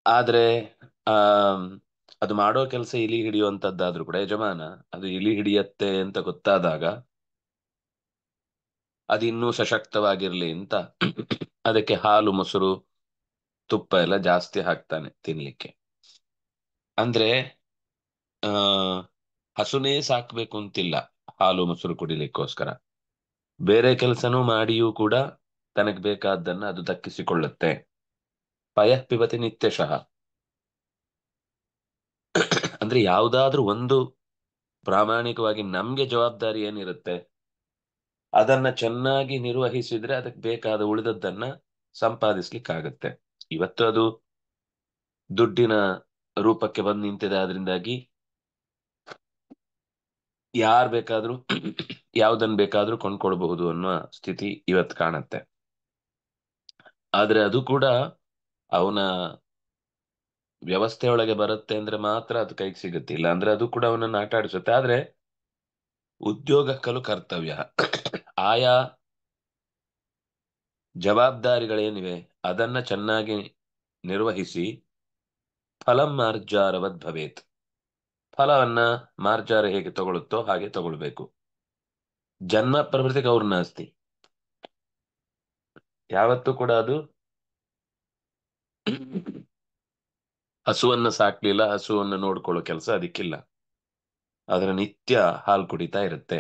ಆದ್ರೆ ಆ ಅದು ಮಾಡೋ ಕೆಲಸ ಇಲಿ ಹಿಡಿಯುವಂತದ್ದಾದ್ರೂ ಕೂಡ ಯಜಮಾನ ಅದು ಇಲಿ ಹಿಡಿಯತ್ತೆ ಅಂತ ಗೊತ್ತಾದಾಗ ಅದು ಇನ್ನೂ ಸಶಕ್ತವಾಗಿರ್ಲಿ ಅಂತ ಅದಕ್ಕೆ ಹಾಲು ಮೊಸರು ತುಪ್ಪ ಎಲ್ಲ ಜಾಸ್ತಿ ಹಾಕ್ತಾನೆ ತಿನ್ಲಿಕ್ಕೆ. ಅಂದ್ರೆ ಆ ಹಸುನೇ ಸಾಕ್ಬೇಕು ಅಂತಿಲ್ಲ ಹಾಲು ಮೊಸರು ಕುಡಿಲಿಕ್ಕೋಸ್ಕರ. ಬೇರೆ ಕೆಲಸನೂ ಮಾಡಿಯೂ ಕೂಡ ತನಗೆ ಬೇಕಾದ್ದನ್ನ ಅದು ದಕ್ಕಿಸಿಕೊಳ್ಳುತ್ತೆ. ಪಯಃ ಪಿಬತಿ ನಿತ್ಯಶಃ. ಅಂದ್ರೆ ಯಾವ್ದಾದ್ರೂ ಒಂದು ಪ್ರಾಮಾಣಿಕವಾಗಿ ನಮ್ಗೆ ಜವಾಬ್ದಾರಿ ಏನಿರುತ್ತೆ ಅದನ್ನ ಚೆನ್ನಾಗಿ ನಿರ್ವಹಿಸಿದ್ರೆ ಅದಕ್ಕೆ ಬೇಕಾದ ಉಳಿದದ್ದನ್ನ ಸಂಪಾದಿಸ್ಲಿಕ್ಕಾಗತ್ತೆ. ಇವತ್ತು ಅದು ದುಡ್ಡಿನ ರೂಪಕ್ಕೆ ಬಂದು ನಿಂತಿದೆ. ಅದರಿಂದಾಗಿ ಯಾರ್ ಬೇಕಾದ್ರೂ ಯಾವ್ದನ್ ಬೇಕಾದ್ರೂ ಕೊಂಡ್ಕೊಳ್ಬಹುದು ಅನ್ನುವ ಸ್ಥಿತಿ ಇವತ್ತು ಕಾಣತ್ತೆ. ಆದ್ರೆ ಅದು ಕೂಡ ಅವನ ವ್ಯವಸ್ಥೆಯೊಳಗೆ ಬರುತ್ತೆ ಅಂದ್ರೆ ಮಾತ್ರ ಅದು ಕೈಗೆ ಸಿಗುತ್ತೆ. ಇಲ್ಲ ಅಂದ್ರೆ ಅದು ಕೂಡ ಅವನನ್ನ ಆಟ ಆಡಿಸುತ್ತೆ. ಆದ್ರೆ ಉದ್ಯೋಗಕ್ಕಲು ಕರ್ತವ್ಯ ಆಯಾ ಜವಾಬ್ದಾರಿಗಳೇನಿವೆ ಅದನ್ನ ಚೆನ್ನಾಗಿ ನಿರ್ವಹಿಸಿ ಫಲಂ ಮಾರ್ಜಾರವದ್ ಭವೇತ್. ಫಲವನ್ನ ಮಾರ್ಜಾರ ಹೇಗೆ ತಗೊಳುತ್ತೋ ಹಾಗೆ ತಗೊಳ್ಬೇಕು. ಜನ್ಮ ಪ್ರವೃತ್ತಿ ಗೌರ್ನಾಸ್ತಿ. ಯಾವತ್ತೂ ಕೂಡ ಅದು ಹಸುವನ್ನ ಸಾಕ್ಲಿಲ್ಲ, ಹಸುವನ್ನ ನೋಡ್ಕೊಳ್ಳೋ ಕೆಲಸ ಅದಕ್ಕಿಲ್ಲ. ಅದರ ನಿತ್ಯ ಹಾಲು ಕುಡಿತಾ ಇರುತ್ತೆ.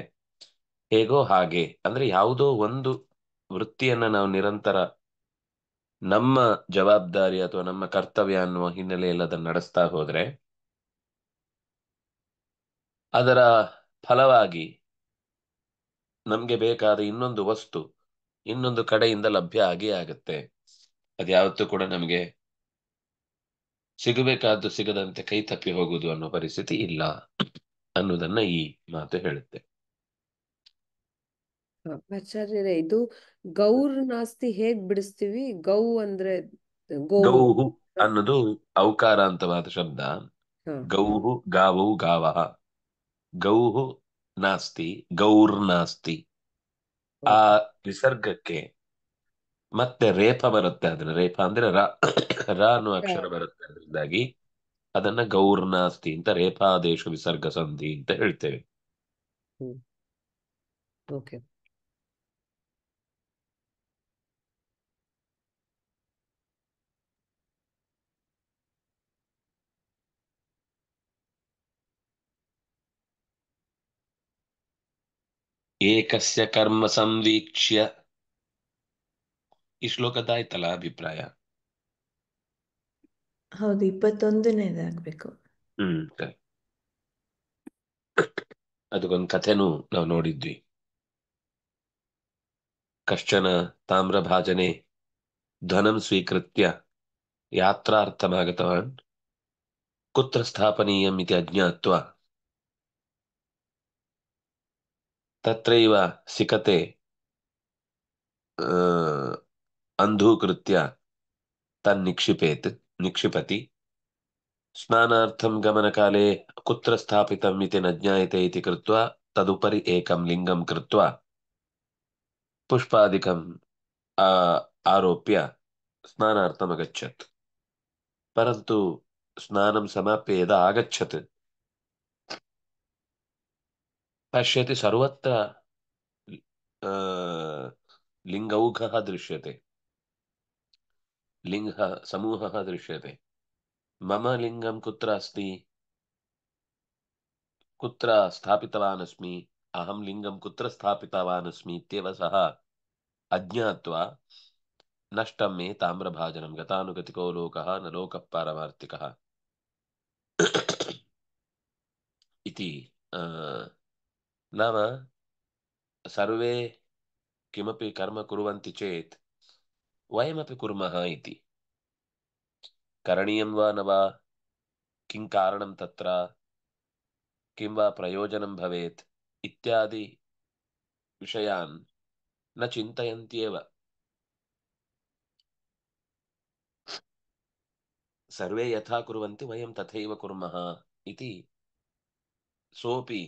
ಹೇಗೋ ಹಾಗೆ ಅಂದ್ರೆ ಯಾವುದೋ ಒಂದು ವೃತ್ತಿಯನ್ನ ನಾವು ನಿರಂತರ ನಮ್ಮ ಜವಾಬ್ದಾರಿ ಅಥವಾ ನಮ್ಮ ಕರ್ತವ್ಯ ಅನ್ನುವ ಹಿನ್ನೆಲೆಯಲ್ಲಿ ಅದನ್ನು ನಡೆಸ್ತಾ ಹೋದ್ರೆ ಅದರ ಫಲವಾಗಿ ನಮ್ಗೆ ಬೇಕಾದ ಇನ್ನೊಂದು ವಸ್ತು ಇನ್ನೊಂದು ಕಡೆಯಿಂದ ಲಭ್ಯ ಆಗೇ ಆಗುತ್ತೆ. ಅದ್ಯಾವತ್ತೂ ಕೂಡ ನಮಗೆ ಸಿಗಬೇಕಾದ್ದು ಸಿಗದಂತೆ ಕೈ ತಪ್ಪಿ ಹೋಗುವುದು ಅನ್ನೋ ಪರಿಸ್ಥಿತಿ ಇಲ್ಲ ಅನ್ನೋದನ್ನ ಈ ಮಾತು ಹೇಳುತ್ತೆ. ಆಚಾರ್ಯರೇ, ಇದು ಗೌರ್ ನಾಸ್ತಿ ಹೇಗ್ ಬಿಡಿಸ್ತೀವಿ? ಗೌ ಅಂದ್ರೆ ಗೋವು. ಗೌಹು ಅನ್ನೋದು ಔಕಾರಾಂತವಾದ ಶಬ್ದ. ಹ. ಗೌಹು ಗಾವು ಗಾವಹ. ಗೌಹು ನಾಸ್ತಿ ಗೌರ್ನಾಸ್ತಿ. ಆ ಓಕೆ. ವಿಸರ್ಗಕ್ಕೆ ಮತ್ತೆ ರೇಫ ಬರುತ್ತೆ. ಅದನ್ನ ರೇಫ ಅಂದ್ರೆ ರ ರ ಅನ್ನೋ ಅಕ್ಷರ ಬರುತ್ತೆ. ಅದರಿಂದಾಗಿ ಅದನ್ನ ಗೌರ್ನಾಸ್ತಿ ಅಂತ ರೇಫಾದೇಶ ವಿಸರ್ಗ ಸಂಧಿ ಅಂತ ಹೇಳ್ತೇವೆ. ಓಕೆ. ಏಕಸ್ಯ ಕರ್ಮ ಸಂವೀಕ್ಷ್ಯ. ಈ ಶ್ಲೋಕದಾಯ್ತಲ್ಲ ಅಭಿಪ್ರಾಯ. ಹೌದು, 21ನೇದಾಗ್ಬೇಕು. ಸರಿ. ಅದಕ್ಕೊಂದು ಕಥೆನೂ ನಾವು ನೋಡಿದ್ವಿ. ಕಶ್ಚನ ತಾಮ್ರಭಾಜನೆ ಧನಂ ಸ್ವೀಕೃತ್ಯ ಯಾತ್ರಾರ್ಥಮಾಗತವಾನ್ ಕುತ್ರ ಸ್ಥಾಪನೀಯಂ ಇತಿ ಅಜ್ಞಾತ್ವ ತತ್ರೈವ ಸಿಕತೆ ಅಂಧೂಕೃತ್ಯ ನಿಕ್ಷಿಪತಿ ಸ್ನಾನಾರ್ಥಂ ಗಮನಕಾಲೇ ಕುತ್ರ ಸ್ಥಾಪಿತಂ ಇತಿ ನ ಜ್ಞಾಯತೆ ಇತಿ ಕೃತ್ವಾ ತದುಪರಿ ಏಕಂ ಲಿಂಗಂ ಕೃತ್ವಾ ಪುಷ್ಪಾದಿಕಂ ಆರೋಪ್ಯ ಸ್ನಾನಾರ್ಥಂ ಅಗಚ್ಚತ್. ಪರಂತು ಸ್ನಾನಂ ಸಮಾಪ್ಯ ಯದಾ ಆಗಚ್ಚತ್ ಪಶ್ಯತಿ ಸರ್ವತ್ರ ಲಿಂಗೌಘಃ ದೃಶ್ಯತೆ, ಲಿಂಗ ಸಮೂಹः ದೃಶ್ಯತೆ. ಮಮ ಲಿಂಗಂ ಕುತ್ರ ಅಸ್ತಿ, ಕುತ್ರ ಸ್ಥಾಪಿತವಾನ್ ಅಸ್ಮಿ, ಅಹಂ ಲಿಂಗಂ ಕುತ್ರ ಸ್ಥಾಪಿತವಾನ್ ಅಸ್ಮಿ ಇತ್ಯೇವ ಸಹ ಅಜ್ಞಾತ್ವಾ ನಷ್ಟಂ ಮೇ ತಾಮ್ರಭಾಜನಂ ಗತಾನುಗತಿಕೋ ಲೋಕಃ ನ ಲೋಕಃ ಪಾರಮಾರ್ಥಿಕಃ ಇತಿ. ನಾಮ ಸರ್ವೇ किमपि कर्म कुर्वन्ति चेत् वयमपि कुर्मः इति. करणीयं वा न वा, किं कारणं तत्र, किं वा प्रयोजनं भवेत् इत्यादि विषयान् न चिन्तयन्त्येव. सर्वे यथा कुर्वन्ति वयं तथैव कुर्मः इति सोऽपि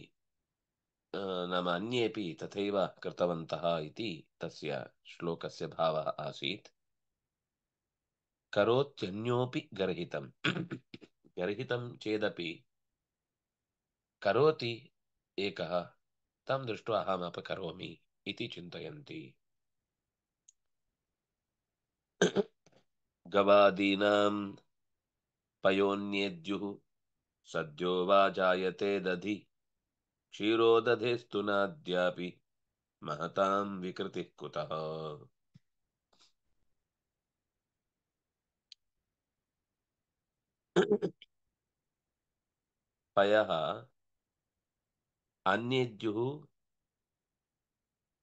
नाम अन्येपि तथैव कृतवन्तः इति तस्य श्लोकस्य भावः आसीत्. ಕರೋತ್ಯನ್ಯೋಪಿ ಗರ್ಹಿತಂ ಗರ್ಹಿತಂ ಚೇದಪಿ ಕರೋತಿ ಏಕಃ ತಂ ದೃಷ್ಟ್ವಾ ಅಹಮಪಕರೋಮಿ ಇತಿ ಚಿಂತಯಂತಿ. ಗವಾದೀನಾಂ ಪಯೋನ್ಯೇದ್ಯುಃ ಸದ್ಯೋ ವಾ ಜಾಯತೆ ದಧಿ ಕ್ಷೀರೋದಧೇಸ್ತು ನಾದ್ಯಾಪಿ ಮಹತಾಂ ವಿಕೃತಿಃ ಕುತಃ. ಪಯಃ ಅನ್ಯೇದ್ಯುಃ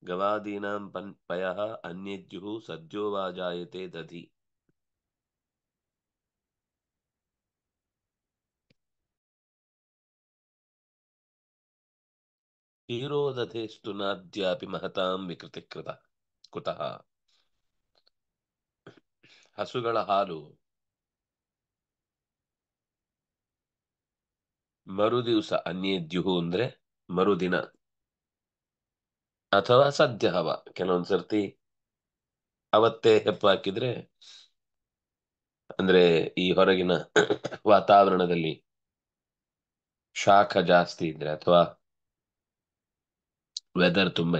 ಗವಾದೀನಾಂ ಪಯಃ ಅನ್ಯೇದ್ಯುಃ ಸದ್ಯೋ ವಾ ಜಾಯತೆ ದಧಿ. ಕ್ಷೀರೋದಧೇಸ್ತು ನಾದ್ಯಾಪಿ ಮಹತಾಂ ವಿಕೃತಿಃ ಕುತಃ. ಹಸುಗಳ ಹಾಲು ಮರುದಿವಸ, ಅನ್ಯೇದ್ಯುಹು ಅಂದ್ರೆ ಮರುದಿನ ಅಥವಾ ಸದ್ಯ ಹವ, ಕೆಲವೊಂದ್ಸರ್ತಿ ಅವತ್ತೇ ಹೆಪ್ಪು ಹಾಕಿದ್ರೆ, ಅಂದ್ರೆ ಈ ಹೊರಗಿನ ವಾತಾವರಣದಲ್ಲಿ ಶಾಖ ಜಾಸ್ತಿ ಇದ್ರೆ ಅಥವಾ ವೆದರ್ ತುಂಬಾ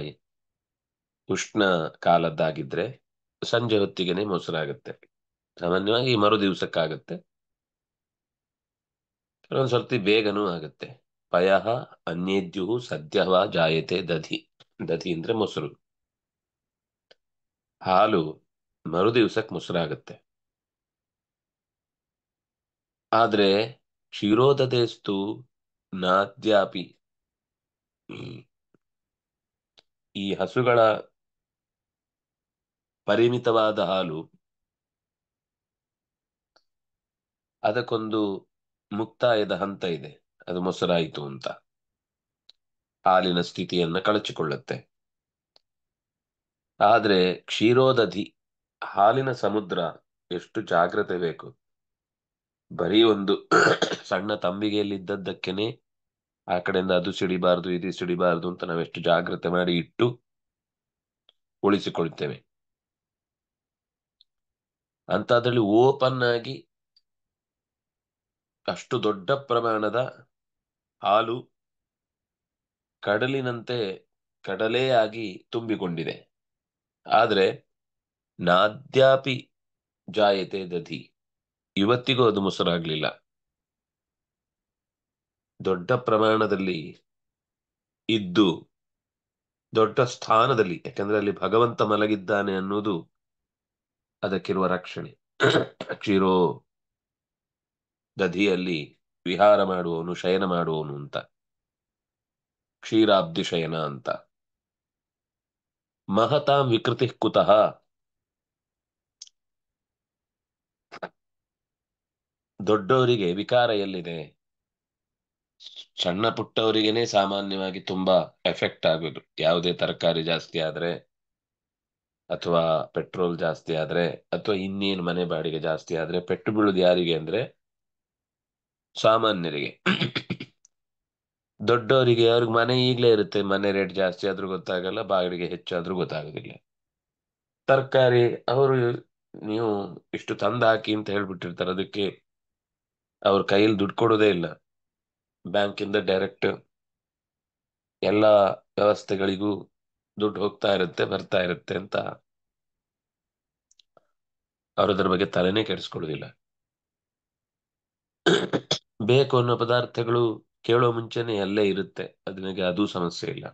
ಉಷ್ಣ ಕಾಲದ್ದಾಗಿದ್ರೆ ಸಂಜೆ ಹೊತ್ತಿಗೆನೆ ಮೊಸರಾಗುತ್ತೆ. ಸಾಮಾನ್ಯವಾಗಿ ಮರು ದಿವಸಕ್ಕಾಗತ್ತೆ, ಕೆಲವೊಂದ್ಸರ್ತಿ ಬೇಗನೂ ಆಗುತ್ತೆ. ಪಯಃ ಅನ್ಯೇದ್ಯುಹು ಸದ್ಯವ ಜಾಯತೆ ದಧಿ. ದಧಿ ಅಂದ್ರೆ ಮೊಸರು. ಹಾಲು ಮರು ದಿವಸಕ್ಕೆ ಮೊಸರಾಗುತ್ತೆ. ಆದ್ರೆ ಕ್ಷೀರೋದಧೇಸ್ತು ನಾದ್ಯಾಪಿ, ಈ ಹಸುಗಳ ಪರಿಮಿತವಾದ ಹಾಲು ಅದಕ್ಕೊಂದು ಮುಕ್ತಾಯದ ಹಂತ ಇದೆ, ಅದು ಮೊಸರಾಯಿತು ಅಂತ ಹಾಲಿನ ಸ್ಥಿತಿಯನ್ನ ಕಳಚಿಕೊಳ್ಳುತ್ತೆ. ಆದ್ರೆ ಕ್ಷೀರೋದಧಿ, ಹಾಲಿನ ಸಮುದ್ರ, ಎಷ್ಟು ಜಾಗ್ರತೆ ಬೇಕು. ಬರೀ ಒಂದು ಸಣ್ಣ ತಂಬಿಗೆಯಲ್ಲಿದ್ದದ್ದಕ್ಕೇನೆ ಆ ಕಡೆಯಿಂದ ಅದು ಸಿಡಿಬಾರ್ದು ಇದು ಸಿಡಿಬಾರ್ದು ಅಂತ ನಾವೆಷ್ಟು ಜಾಗ್ರತೆ ಮಾಡಿ ಇಟ್ಟು ಉಳಿಸಿಕೊಳ್ತೇವೆ. ಅಂತದ್ರಲ್ಲಿ ಓಪನ್ ಆಗಿ ಅಷ್ಟು ದೊಡ್ಡ ಪ್ರಮಾಣದ ಹಾಲು ಕಡಲಿನಂತೆ ಕಡಲೇ ಆಗಿ ತುಂಬಿಕೊಂಡಿದೆ. ಆದ್ರೆ ನಾದ್ಯಾಪಿ ಜಾಯತೆ ದಧಿ, ಇವತ್ತಿಗೂ ಅದು ಮೊಸರಾಗ್ಲಿಲ್ಲ. ದೊಡ್ಡ ಪ್ರಮಾಣದಲ್ಲಿ ಇದ್ದು ದೊಡ್ಡ ಸ್ಥಾನದಲ್ಲಿ, ಯಾಕಂದ್ರೆ ಅಲ್ಲಿ ಭಗವಂತ ಮಲಗಿದ್ದಾನೆ ಅನ್ನೋದು ಅದಕ್ಕಿರುವ ರಕ್ಷಣೆ. ಕ್ಷೀರೋ ದಧಿಯಲ್ಲಿ ವಿಹಾರ ಮಾಡುವವನು, ಶಯನ ಮಾಡುವವನು ಅಂತ, ಕ್ಷೀರಾಬ್ಧಿ ಶಯನ ಅಂತ. ಮಹತಾಂ ವಿಕೃತಿ ಕುತಃ, ದೊಡ್ಡವರಿಗೆ ವಿಕಾರ ಎಲ್ಲಿದೆ? ಸಣ್ಣ ಪುಟ್ಟವರಿಗೇನೆ ಸಾಮಾನ್ಯವಾಗಿ ತುಂಬಾ ಎಫೆಕ್ಟ್ ಆಗೋದು. ಯಾವುದೇ ತರಕಾರಿ ಜಾಸ್ತಿ ಆದ್ರೆ, ಅಥವಾ ಪೆಟ್ರೋಲ್ ಜಾಸ್ತಿ ಆದ್ರೆ, ಅಥವಾ ಇನ್ನೇನು ಮನೆ ಬಾಡಿಗೆ ಜಾಸ್ತಿ ಆದ್ರೆ ಪೆಟ್ಟು ಬೀಳುದು ಯಾರಿಗೆ ಅಂದ್ರೆ ಸಾಮಾನ್ಯರಿಗೆ. ದೊಡ್ಡವರಿಗೆ, ಅವ್ರಿಗೆ ಮನೆ ಈಗ್ಲೇ ಇರುತ್ತೆ, ಮನೆ ರೇಟ್ ಜಾಸ್ತಿ ಆದ್ರೂ ಗೊತ್ತಾಗಲ್ಲ, ಬಾಡಿಗೆ ಹೆಚ್ಚಾದ್ರೂ ಗೊತ್ತಾಗೋದಿಲ್ಲ. ತರಕಾರಿ ಅವರು ನೀವು ಇಷ್ಟು ತಂದು ಹಾಕಿ ಅಂತ ಹೇಳ್ಬಿಟ್ಟಿರ್ತಾರೆ, ಅದಕ್ಕೆ ಅವ್ರ ಕೈಯಲ್ಲಿ ದುಡ್ಡು ಕೊಡೋದೇ ಇಲ್ಲ. ಬ್ಯಾಂಕಿಂದ ಡೈರೆಕ್ಟ್ ಎಲ್ಲ ವ್ಯವಸ್ಥೆಗಳಿಗೂ ದುಡ್ಡು ಹೋಗ್ತಾ ಇರುತ್ತೆ ಬರ್ತಾ ಇರುತ್ತೆ ಅಂತ ಅವ್ರದ್ರ ಬಗ್ಗೆ ತಲೆನೇ ಕೆಡಿಸ್ಕೊಳ್ಳೋದಿಲ್ಲ. ಬೇಕು ಅನ್ನೋ ಪದಾರ್ಥಗಳು ಕೇಳೋ ಮುಂಚೆನೆ ಅಲ್ಲೇ ಇರುತ್ತೆ, ಅದನಿಗೆ ಅದೂ ಸಮಸ್ಯೆ ಇಲ್ಲ.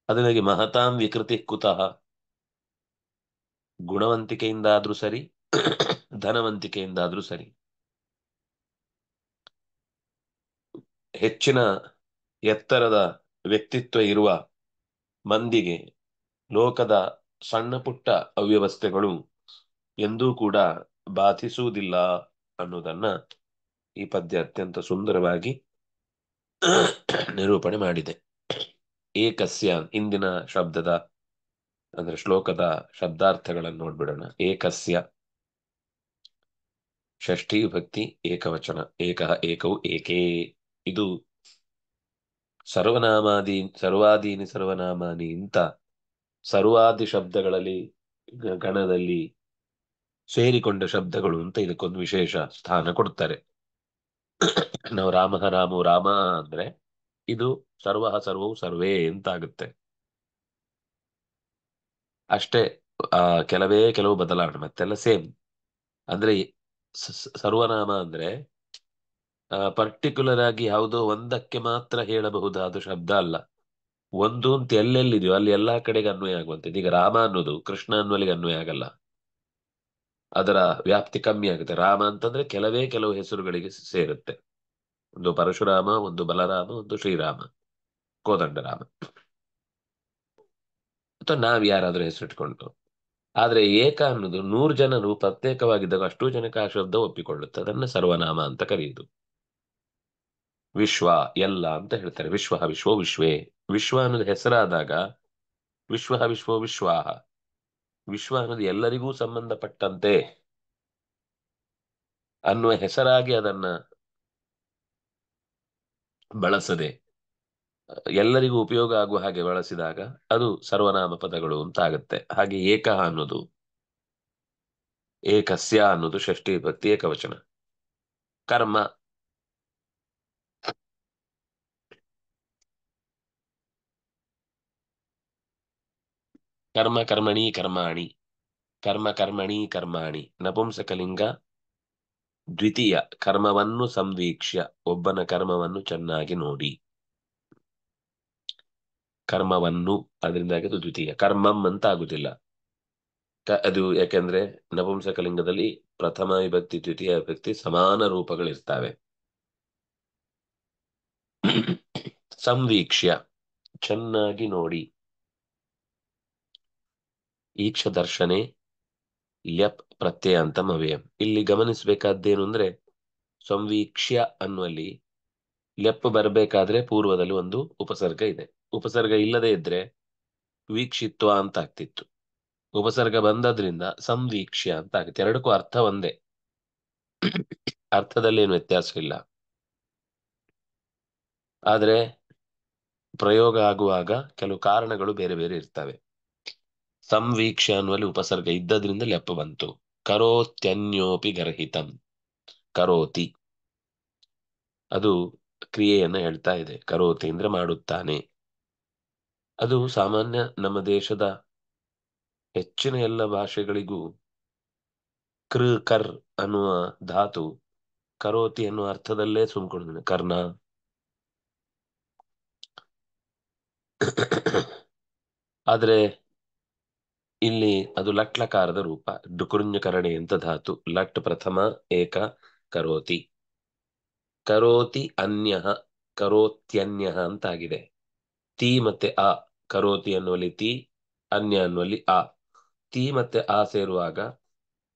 ಅದನಿಗೆ ಮಹತಾಂ ವಿಕೃತಿ ಕುತಃ, ಗುಣವಂತಿಕೆಯಿಂದಾದ್ರೂ ಸರಿ ಧನವಂತಿಕೆಯಿಂದಾದ್ರೂ ಸರಿ. ಹೆಚ್ಚಿನ ಎತ್ತರದ ವ್ಯಕ್ತಿತ್ವ ಇರುವ ಮಂದಿಗೆ ಲೋಕದ ಸಣ್ಣ ಪುಟ್ಟ ಅವ್ಯವಸ್ಥೆಗಳು ಎಂದೂ ಕೂಡ ಬಾಧಿಸುವುದಿಲ್ಲ ಅನ್ನೋದನ್ನ ಈ ಪದ್ಯ ಅತ್ಯಂತ ಸುಂದರವಾಗಿ ನಿರೂಪಣೆ ಮಾಡಿದೆ. ಏಕಸ್ಯ, ಇಂದಿನ ಶಬ್ದದ ಅಂದ್ರೆ ಶ್ಲೋಕದ ಶಬ್ದಾರ್ಥಗಳನ್ನು ನೋಡ್ಬಿಡೋಣ. ಏಕಸ್ಯ ಷಷ್ಠಿ ವಿಭಕ್ತಿ ಏಕವಚನ, ಏಕಃ ಏಕೌ ಏಕೇ. ಇದು ಸರ್ವಾದೀನಿ ಸರ್ವನಾಮಾನಿ ಅಂತ ಸರ್ವಾದಿ ಶಬ್ದಗಳಲ್ಲಿ ಗಣದಲ್ಲಿ ಸೇರಿಕೊಂಡ ಶಬ್ದಗಳು ಅಂತ ಇದಕ್ಕೊಂದು ವಿಶೇಷ ಸ್ಥಾನ ಕೊಡ್ತಾರೆ. ನಾವು ರಾಮ ರಾಮು ರಾಮ ಅಂದ್ರೆ ಇದು ಸರ್ವ ಸರ್ವವು ಸರ್ವೇ ಅಂತ ಆಗುತ್ತೆ. ಅಷ್ಟೇ, ಕೆಲವು ಬದಲಾವಣೆ, ಮತ್ತೆಲ್ಲ ಸೇಮ್. ಅಂದ್ರೆ ಸರ್ವನಾಮ ಅಂದ್ರೆ ಪರ್ಟಿಕ್ಯುಲರ್ ಆಗಿ ಯಾವುದೋ ಒಂದಕ್ಕೆ ಮಾತ್ರ ಹೇಳಬಹುದಾದ ಶಬ್ದ ಅಲ್ಲ. ಒಂದು ಅಂತ ಎಲ್ಲೆಲ್ಲಿದೆಯೋ ಅಲ್ಲಿ ಎಲ್ಲಾ ಕಡೆಗೆ ಅನ್ವಯ ಆಗುವಂಥದ್ದು. ಈಗ ರಾಮ ಅನ್ನೋದು ಕೃಷ್ಣ ಅನ್ನುವಲ್ಲಿಗೆ ಅನ್ವಯ ಆಗಲ್ಲ, ಅದರ ವ್ಯಾಪ್ತಿ ಕಮ್ಮಿ ಆಗುತ್ತೆ. ರಾಮ ಅಂತಂದ್ರೆ ಕೆಲವು ಹೆಸರುಗಳಿಗೆ ಸೇರುತ್ತೆ. ಒಂದು ಪರಶುರಾಮ, ಒಂದು ಬಲರಾಮ, ಒಂದು ಶ್ರೀರಾಮ, ಕೋದಂಡರಾಮ, ಅಥವಾ ನಾವ್ ಯಾರಾದ್ರೂ ಹೆಸರಿಟ್ಕೊಂಡು. ಆದ್ರೆ ಏಕ ಅನ್ನೋದು 100 ಜನರು ಪ್ರತ್ಯೇಕವಾಗಿದ್ದಾಗ ಅಷ್ಟೂ ಜನಕ್ಕೆ ಆ ಶಬ್ದ ಒಪ್ಪಿಕೊಳ್ಳುತ್ತೆ. ಅದನ್ನ ಸರ್ವನಾಮ ಅಂತ ಕರೆಯುವುದು. ವಿಶ್ವ ಎಲ್ಲ ಅಂತ ಹೇಳ್ತಾರೆ. ವಿಶ್ವ ವಿಶ್ವೇ. ವಿಶ್ವ ಅನ್ನೋದು ಹೆಸರಾದಾಗ ವಿಶ್ವ ವಿಶ್ವಾಹ. ವಿಶ್ವ ಅನ್ನೋದು ಎಲ್ಲರಿಗೂ ಸಂಬಂಧಪಟ್ಟಂತೆ ಅನ್ನುವ ಹೆಸರಾಗಿ ಅದನ್ನ ಬಳಸದೆ ಎಲ್ಲರಿಗೂ ಉಪಯೋಗ ಆಗುವ ಹಾಗೆ ಬಳಸಿದಾಗ ಅದು ಸರ್ವನಾಮ ಪದಗಳು ಅಂತ ಆಗುತ್ತೆ. ಹಾಗೆ ಏಕಃ ಅನ್ನೋದು, ಏಕಸ್ಯ ಅನ್ನೋದು ಷಷ್ಠಿ ವಿಭಕ್ತಿ ಏಕವಚನ. ಕರ್ಮ, ಕರ್ಮಣಿ ಕರ್ಮಾಣಿ, ಕರ್ಮಣಿ ಕರ್ಮಾಣಿ. ನಪುಂಸಕಲಿಂಗ ದ್ವಿತೀಯ. ಕರ್ಮವನ್ನು ಸಂವೀಕ್ಷ್ಯ, ಒಬ್ಬನ ಕರ್ಮವನ್ನು ಚೆನ್ನಾಗಿ ನೋಡಿ. ಕರ್ಮವನ್ನು, ಅದರಿಂದಾಗಿ ಅದು ದ್ವಿತೀಯ. ಕರ್ಮಂ ಅಂತ ಆಗುದಿಲ್ಲ. ಅದು ಯಾಕೆಂದ್ರೆ ನಪುಂಸಕಲಿಂಗದಲ್ಲಿ ಪ್ರಥಮ ವಿಭಕ್ತಿ ದ್ವಿತೀಯ ವಿಭಕ್ತಿ ಸಮಾನ ರೂಪಗಳಿರ್ತವೆ. ಸಂವೀಕ್ಷ್ಯ, ಚೆನ್ನಾಗಿ ನೋಡಿ. ಈಕ್ಷ ದರ್ಶನೆ ಲ್ಯಪ್ ಪ್ರತ್ಯಯ ಅಂತ ಮವ್ಯಂ. ಇಲ್ಲಿ ಗಮನಿಸಬೇಕಾದ್ದೇನು ಅಂದ್ರೆ ಸಂವೀಕ್ಷ್ಯ ಅನ್ನುವಲ್ಲಿ ಲೆಪ್ ಬರಬೇಕಾದ್ರೆ ಪೂರ್ವದಲ್ಲಿ ಒಂದು ಉಪಸರ್ಗ ಇದೆ. ಉಪಸರ್ಗ ಇಲ್ಲದೆ ಇದ್ರೆ ವೀಕ್ಷಿತ್ವ ಅಂತ ಆಗ್ತಿತ್ತು. ಉಪಸರ್ಗ ಬಂದದ್ರಿಂದ ಸಂವೀಕ್ಷ್ಯ ಅಂತ ಆಗುತ್ತೆ. ಎರಡಕ್ಕೂ ಅರ್ಥ ಒಂದೇ, ಅರ್ಥದಲ್ಲಿ ಏನು ವ್ಯತ್ಯಾಸ ಇಲ್ಲ. ಆದ್ರೆ ಪ್ರಯೋಗ ಆಗುವಾಗ ಕೆಲವು ಕಾರಣಗಳು ಬೇರೆ ಬೇರೆ ಇರ್ತವೆ. ಸಂವೀಕ್ಷ ಅನ್ನುವಲ್ಲಿ ಉಪಸರ್ಗ ಇದ್ದದ್ರಿಂದ ಲೆಪ್ಪ ಬಂತು. ಕರೋತ್ಯನ್ಯೋಪಿ ಗರ್ಹಿತಂ. ಕರೋತಿ ಅದು ಕ್ರಿಯೆಯನ್ನ ಹೇಳ್ತಾ ಇದೆ. ಕರೋತಿ ಅಂದ್ರೆ ಮಾಡುತ್ತಾನೆ. ಅದು ಸಾಮಾನ್ಯ ನಮ್ಮ ದೇಶದ ಹೆಚ್ಚಿನ ಎಲ್ಲ ಭಾಷೆಗಳಿಗೂ ಕರ್ ಅನ್ನುವ ಧಾತು ಕರೋತಿ ಅನ್ನುವ ಅರ್ಥದಲ್ಲೇ ಸುಮ್ಕೊಂಡಿದ್ದಾನೆ. ಕರ್ಣ. ಆದ್ರೆ ಇಲ್ಲಿ ಅದು ಲಟ್ಲಕಾರದ ರೂಪ. ಡುಕುರುಣ್ಯಕರಣೆ ಅಂತ ಧಾತು. ಲಟ್ ಪ್ರಥಮ, ಏಕ, ಕರೋತಿ. ಕರೋತಿ ಅನ್ಯಃ, ಕರೋತ್ಯನ್ಯಃ ಅಂತಾಗಿದೆ. ತಿ ಮತ್ತೆ ಆ. ಕರೋತಿ ಅನ್ನುವಲ್ಲಿ ತಿ, ಅನ್ಯ ಅನ್ನುವಲ್ಲಿ ಆ. ತಿ ಮತ್ತೆ ಆ ಸೇರುವಾಗ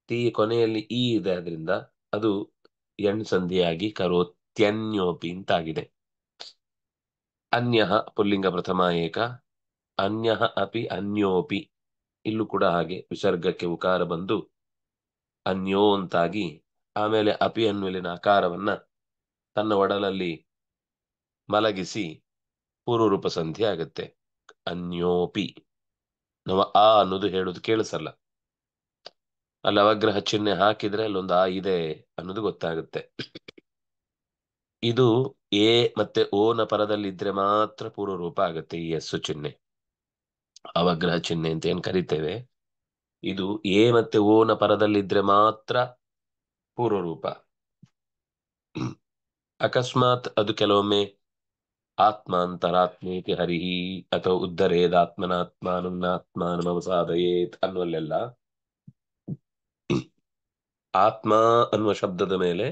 ತಿ ಕೊನೆಯಲ್ಲಿ ಈ ಇದೆ, ಅದರಿಂದ ಅದು ಎಣ್ ಸಂಧಿಯಾಗಿ ಕರೋತ್ಯನ್ಯೋಪಿ ಅಂತಾಗಿದೆ. ಅನ್ಯಃ ಪುಲ್ಲಿಂಗ ಪ್ರಥಮ ಏಕ, ಅನ್ಯಃ ಅಪಿ ಅನ್ಯೋಪಿ. ಇಲ್ಲೂ ಕೂಡ ಹಾಗೆ ವಿಸರ್ಗಕ್ಕೆ ಉಕಾರ ಬಂದು ಅನ್ಯೋ ಅಂತಾಗಿ ಆಮೇಲೆ ಅಪಿ ಅನ್ನುವಲ್ಲಿನ ಆಕಾರವನ್ನ ತನ್ನ ಒಡಲಲ್ಲಿ ಮಲಗಿಸಿ ಪೂರ್ವರೂಪ ಸಂಧಿ ಆಗುತ್ತೆ. ಅನ್ಯೋಪಿ. ನಾವು ಆ ಅನ್ನೋದು ಹೇಳೋದು ಕೇಳಿಸಲ್ಲ. ಅಲ್ಲಿ ಅವಗ್ರಹ ಚಿಹ್ನೆ ಹಾಕಿದ್ರೆ ಅಲ್ಲೊಂದು ಆ ಇದೆ ಅನ್ನೋದು ಗೊತ್ತಾಗುತ್ತೆ. ಇದು ಎ ಮತ್ತೆ ಓನ ಪರದಲ್ಲಿ ಇದ್ರೆ ಮಾತ್ರ ಪೂರ್ವರೂಪ ಆಗುತ್ತೆ. ಈ ಎಸ್ಸು ಚಿಹ್ನೆ, ಅವಗ್ರಹ ಚಿಹ್ನೆ ಅಂತ ಏನ್ ಕರಿತೇವೆ, ಇದು ಎ ಮತ್ತೆ ಓನ ಪರದಲ್ಲಿದ್ರೆ ಮಾತ್ರ ಪೂರ್ವರೂಪ. ಅಕಸ್ಮಾತ್ ಅದು ಕೆಲವೊಮ್ಮೆ ಆತ್ಮ ಅಂತರಾತ್ಮೇತಿ ಹರಿಹಿ ಅಥವಾ ಉದ್ಧರೇದಾತ್ಮನಾತ್ಮಾನಂ ಅವಸಾದಯೇತ್ ಅನ್ನುವಲ್ಲೆಲ್ಲ ಆತ್ಮ ಅನ್ನುವ ಶಬ್ದದ ಮೇಲೆ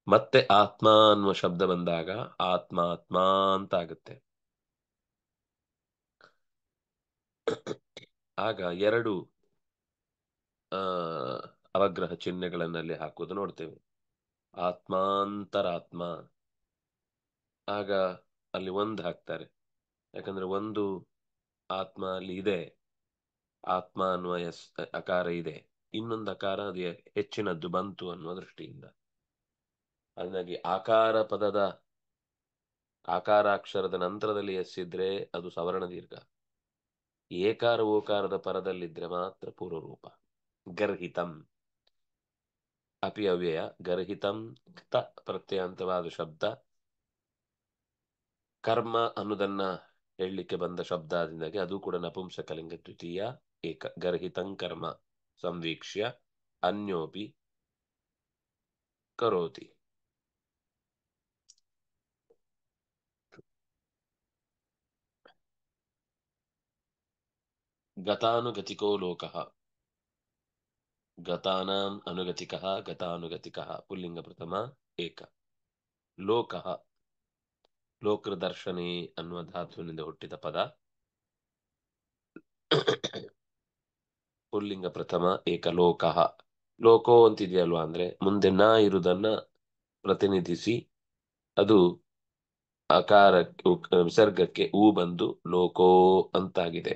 ಮತ್ತೆ ಆತ್ಮ ಅನ್ನುವ ಶಬ್ದ ಬಂದಾಗ ಆತ್ಮ ಅಂತ ಆಗುತ್ತೆ. ಆಗ ಎರಡು ಅವಗ್ರಹ ಚಿಹ್ನೆಗಳನ್ನಲ್ಲಿ ಹಾಕುವುದು ನೋಡ್ತೇವೆ. ಆತ್ಮಾಂತರಾತ್ಮ, ಆಗ ಅಲ್ಲಿ ಒಂದು ಹಾಕ್ತಾರೆ. ಯಾಕಂದ್ರೆ ಒಂದು ಆತ್ಮ ಅಲ್ಲಿ ಇದೆ, ಆತ್ಮ ಅನ್ನುವ ಅಕಾರ ಇದೆ. ಇನ್ನೊಂದು ಅಕಾರ ಅದು ಹೆಚ್ಚಿನದ್ದು ಬಂತು ಅನ್ನುವ ದೃಷ್ಟಿಯಿಂದ. ಹಾಗಾಗಿ ಆಕಾರ ಪದದ ಆಕಾರಾಕ್ಷರದ ನಂತರದಲ್ಲಿ ಎಸ್ಸಿದ್ರೆ ಅದು ಸವರ್ಣ ದೀರ್ಘ. ಏಕಾರ ಓಕಾರದ ಪರದಲ್ಲಿದ್ರೆ ಮಾತ್ರ ಪೂರ್ವರೂಪ. ಗರ್ಹಿತಂ ಅಪಿ ಅವ್ಯಯ ಗರ್ಹಿತಂ ಕ್ತ ಪ್ರತ್ಯಯಾಂತವಾದ ಶಬ್ದ ಕರ್ಮ ಅನ್ನೋದನ್ನ ಹೇಳಲಿಕ್ಕೆ ಬಂದ ಶಬ್ದದಿಂದಾಗಿ ಅದು ಕೂಡ ನಪುಂಸಕಲಿಂಗ ದ್ವಿತೀಯ ಏಕ ಗರ್ಹಿತಂ ಕರ್ಮ ಸಂವೀಕ್ಷ್ಯ ಅನ್ಯೋಪಿ ಕರೋತಿ. ಗತಾನುಗತಿಕೋ ಲೋಕಃ ಗತಾನಾಂ ಅನುಗತಿಕಃ ಗತಾನುಗತಿಕಃ ಪುಲ್ಲಿಂಗ ಪ್ರಥಮ ಏಕ. ಲೋಕಃ ಲೋಕದರ್ಶನೆ ಅನ್ನುವ ಧಾತುವಿನಿಂದ ಹುಟ್ಟಿದ ಪದ. ಪುಲ್ಲಿಂಗ ಪ್ರಥಮ ಏಕ ಲೋಕಃ. ಲೋಕೋ ಅಂತಿದೆಯಲ್ವಾ ಅಂದ್ರೆ ಮುಂದೆ ನ ಇರುವುದನ್ನ ಪ್ರತಿನಿಧಿಸಿ ಅದು ವಿಸರ್ಗಕ್ಕೆ ಊ ಬಂದು ಲೋಕೋ ಅಂತಾಗಿದೆ.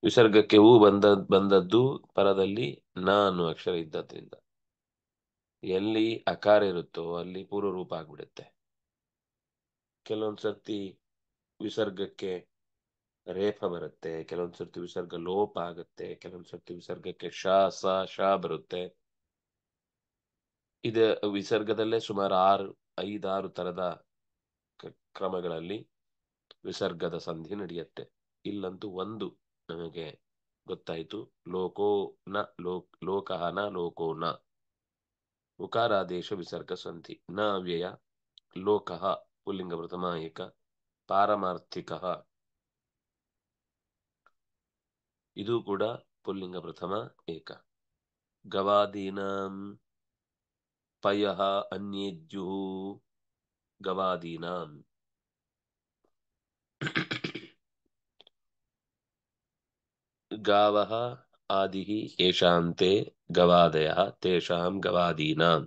ವಿಸರ್ಗಕ್ಕೆ ಊ ಬಂದದ್ದು ಪರದಲ್ಲಿ ನ ಅನ್ನುವ ಅಕ್ಷರ ಇದ್ದದ್ರಿಂದ ಎಲ್ಲಿ ಅಕಾರ ಇರುತ್ತೋ ಅಲ್ಲಿ ಪೂರ್ವ ರೂಪ ಆಗ್ಬಿಡುತ್ತೆ. ಕೆಲವೊಂದ್ಸರ್ತಿ ವಿಸರ್ಗಕ್ಕೆ ರೇಫ ಬರುತ್ತೆ, ಕೆಲವೊಂದ್ಸರ್ತಿ ವಿಸರ್ಗ ಲೋಪ ಆಗುತ್ತೆ, ಕೆಲವೊಂದ್ಸರ್ತಿ ವಿಸರ್ಗಕ್ಕೆ ಶ ಬರುತ್ತೆ. ಇದು ವಿಸರ್ಗದಲ್ಲೇ ಸುಮಾರು 5-6 ತರದ ಕ್ರಮಗಳಲ್ಲಿ ವಿಸರ್ಗದ ಸಂಧಿ ನಡೆಯುತ್ತೆ. ಇಲ್ಲಂತೂ ಒಂದು ನಮಗೆ ಗೊತ್ತಾಯ್ತು, ಲೋಕೋ ನ ಲೋಕಃ ನ ಲೋಕೋ ನ ಉಕಾರಾದೇಶ ವಿಸರ್ಗ ಸಂಧಿ. ನ ಅವ್ಯಯ ಲೋಕಃ ಪುಲ್ಲಿಂಗ ಪ್ರಥಮ ಏಕ ಪಾರಮಾರ್ಥಿಕಃ ಇದು ಕೂಡ ಪುಲ್ಲಿಂಗ ಪ್ರಥಮ ಏಕ. ಗವಾದೀನಾಂ ಪಯಃ ಅನ್ಯೇದ್ಯುಃ ಗವಾದೀನಾಂ ಗಾವಃ ಆದಿಃ ಯೇಷಾಂತೆ ಗವಾದಯಃ ತೇಷಾಂ ಗವಾದೀನಾಂ.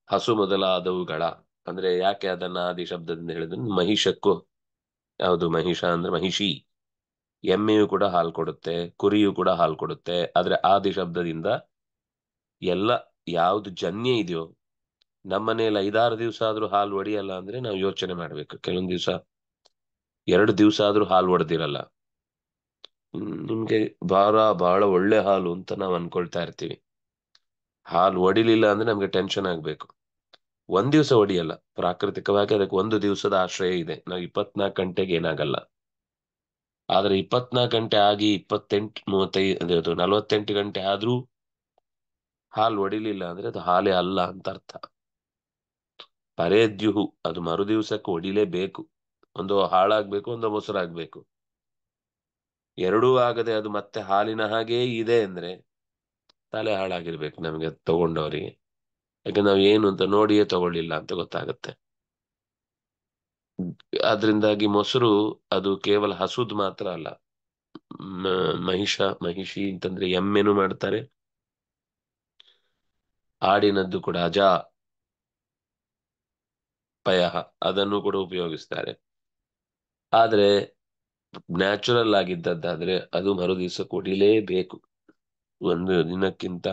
ಹಸು ಮೊದಲಾದವುಗಳ ಅಂದ್ರೆ ಯಾಕೆ ಅದನ್ನ ಆದಿ ಶಬ್ದದಿಂದ ಹೇಳಿದ್ರೆ ಮಹಿಷಕ್ಕೂ, ಯಾವುದು ಮಹಿಷ ಅಂದ್ರೆ ಮಹಿಷಿ, ಎಮ್ಮೆಯು ಕೂಡ ಹಾಲು ಕೊಡುತ್ತೆ, ಕುರಿಯು ಕೂಡ ಹಾಲು ಕೊಡುತ್ತೆ. ಆದ್ರೆ ಆದಿ ಶಬ್ದದಿಂದ ಎಲ್ಲ ಯಾವ್ದು ಜನ್ಯ ಇದೆಯೋ, ನಮ್ಮನೇಲಿ 5-6 ದಿವಸ ಆದ್ರೂ ಹಾಲು ಒಡಿಯಲ್ಲ ಅಂದ್ರೆ ನಾವು ಯೋಚನೆ ಮಾಡ್ಬೇಕು. ಕೆಲವೊಂದ್ ದಿವಸ 2 ದಿವಸ ಆದ್ರೂ ಹಾಲು ಒಡೆದಿರಲ್ಲ. ನಿಮ್ಗೆ ಬಹಳ ಒಳ್ಳೆ ಹಾಲು ಅಂತ ನಾವು ಅನ್ಕೊಳ್ತಾ ಇರ್ತೀವಿ. ಹಾಲು ಒಡಿಲಿಲ್ಲ ಅಂದ್ರೆ ನಮ್ಗೆ ಟೆನ್ಷನ್ ಆಗ್ಬೇಕು. 1 ದಿವಸ ಒಡಿಯಲ್ಲ. ಪ್ರಾಕೃತಿಕವಾಗಿ ಅದಕ್ಕೆ 1 ದಿವಸದ ಆಶ್ರಯ ಇದೆ. ನಾವು 24 ಗಂಟೆಗೆ ಏನಾಗಲ್ಲ. ಆದ್ರೆ 24 ಗಂಟೆ ಆಗಿ 28, 35, 48 ಗಂಟೆ ಆದ್ರೂ ಹಾಲು ಒಡಿಲಿಲ್ಲ ಅಂದ್ರೆ ಅದು ಹಾಲೇ ಅಲ್ಲ ಅಂತ ಅರ್ಥ. ಪರೇದ್ಯುಹು ಅದು ಮರು ದಿವಸಕ್ಕೆ ಒಡಿಲೇಬೇಕು. ಒಂದು ಹಾಳಾಗ್ಬೇಕು, ಒಂದು ಮೊಸರಾಗ್ಬೇಕು. ಎರಡೂ ಆಗದೆ ಅದು ಮತ್ತೆ ಹಾಲಿನ ಹಾಗೇ ಇದೆ ಅಂದ್ರೆ ತಲೆ ಹಾಳಾಗಿರ್ಬೇಕು ನಮಗೆ ತಗೊಂಡವರಿಗೆ. ಯಾಕೆ ನಾವ್ ಏನು ಅಂತ ನೋಡಿಯೇ ತಗೊಳ್ಳಿಲ್ಲ ಅಂತ ಗೊತ್ತಾಗತ್ತೆ. ಅದ್ರಿಂದಾಗಿ ಮೊಸರು ಅದು ಕೇವಲ ಹಸುದ್ ಮಾತ್ರ ಅಲ್ಲ, ಮಹಿಷಿ ಅಂತಂದ್ರೆ ಎಮ್ಮೆನು ಮಾಡ್ತಾರೆ. ಆಡಿನದ್ದು ಕೂಡ ಅಜಾ ಪಯಃ ಅದನ್ನು ಕೂಡ ಉಪಯೋಗಿಸ್ತಾರೆ. ಆದ್ರೆ ನ್ಯಾಚುರಲ್ ಆಗಿದ್ದದ್ದಾದ್ರೆ ಅದು ಮರು ದಿವಸ ಕೊಡಿಲೇಬೇಕು. 1 ದಿನಕ್ಕಿಂತ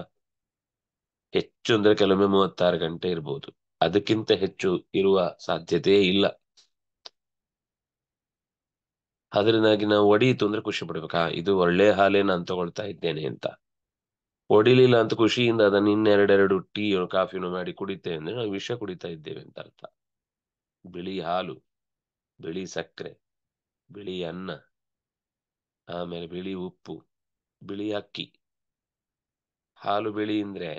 ಹೆಚ್ಚು ಅಂದ್ರೆ ಕೆಲವೊಮ್ಮೆ 36 ಗಂಟೆ ಇರ್ಬೋದು. ಅದಕ್ಕಿಂತ ಹೆಚ್ಚು ಇರುವ ಸಾಧ್ಯತೆ ಇಲ್ಲ. ಅದರಿಂದಾಗಿ ನಾವು ಒಡೆಯಿತು ಅಂದ್ರೆ ಖುಷಿ ಪಡ್ಬೇಕಾ, ಇದು ಒಳ್ಳೆ ಹಾಲೇ ನಾನು ತಗೊಳ್ತಾ ಇದ್ದೇನೆ ಅಂತ. ಒಡಿಲಿಲ್ಲ ಅಂತ ಖುಷಿಯಿಂದ ಅದನ್ನ 2 ಟೀ ಕಾಫಿನೋ ಮಾಡಿ ಕುಡಿತೇವೆ ಅಂದ್ರೆ ನಾವು ವಿಷ ಕುಡಿತಾ ಇದ್ದೇವೆ ಅಂತ ಅರ್ಥ. ಬಿಳಿ ಹಾಲು, ಬಿಳಿ ಸಕ್ಕರೆ, ಬಿಳಿ ಅನ್ನ, ಆಮೇಲೆ ಬಿಳಿ ಉಪ್ಪು, ಬಿಳಿ ಅಕ್ಕಿ. ಹಾಲು ಬಿಳಿ ಅಂದ್ರೆ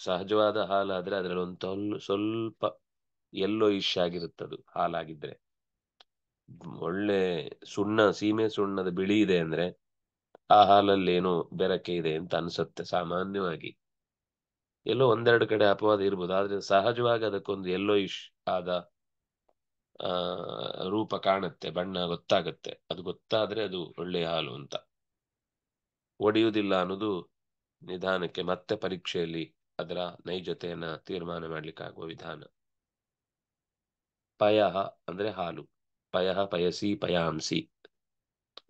ಸಹಜವಾದ ಹಾಲಾದ್ರೆ ಅದ್ರಲ್ಲಿ ಒಂದು ಸ್ವಲ್ಪ ಎಲ್ಲೋ ಇಶ್ ಆಗಿರುತ್ತದು ಹಾಲಾಗಿದ್ರೆ. ಒಳ್ಳೆ ಸೀಮೆ ಸುಣ್ಣದ ಬಿಳಿ ಇದೆ ಅಂದ್ರೆ ಆ ಹಾಲಲ್ಲಿ ಏನೋ ಬೆರಕೆ ಇದೆ ಅಂತ ಅನ್ಸುತ್ತೆ ಸಾಮಾನ್ಯವಾಗಿ. ಎಲ್ಲೋ 1-2 ಕಡೆ ಅಪವಾದ ಇರ್ಬೋದು, ಆದ್ರೆ ಸಹಜವಾಗಿ ಅದಕ್ಕೊಂದು ಎಲ್ಲೋ ಇಶ್ ಆದ ರೂಪ ಕಾಣುತ್ತೆ, ಬಣ್ಣ ಗೊತ್ತಾಗತ್ತೆ. ಅದು ಗೊತ್ತಾದ್ರೆ ಅದು ಒಳ್ಳೆಯ ಹಾಲು ಅಂತ. ಒಡೆಯುವುದಿಲ್ಲ ಅನ್ನೋದು ನಿಧಾನಕ್ಕೆ ಮತ್ತೆ ಪರೀಕ್ಷೆಯಲ್ಲಿ ಅದರ ನೈಜತೆಯನ್ನ ತೀರ್ಮಾನ ಮಾಡ್ಲಿಕ್ಕಾಗುವ ವಿಧಾನ. ಪಯಃ ಅಂದ್ರೆ ಹಾಲು, ಪಯಃ ಪಯಸಿ ಪಯಾಂಸಿ.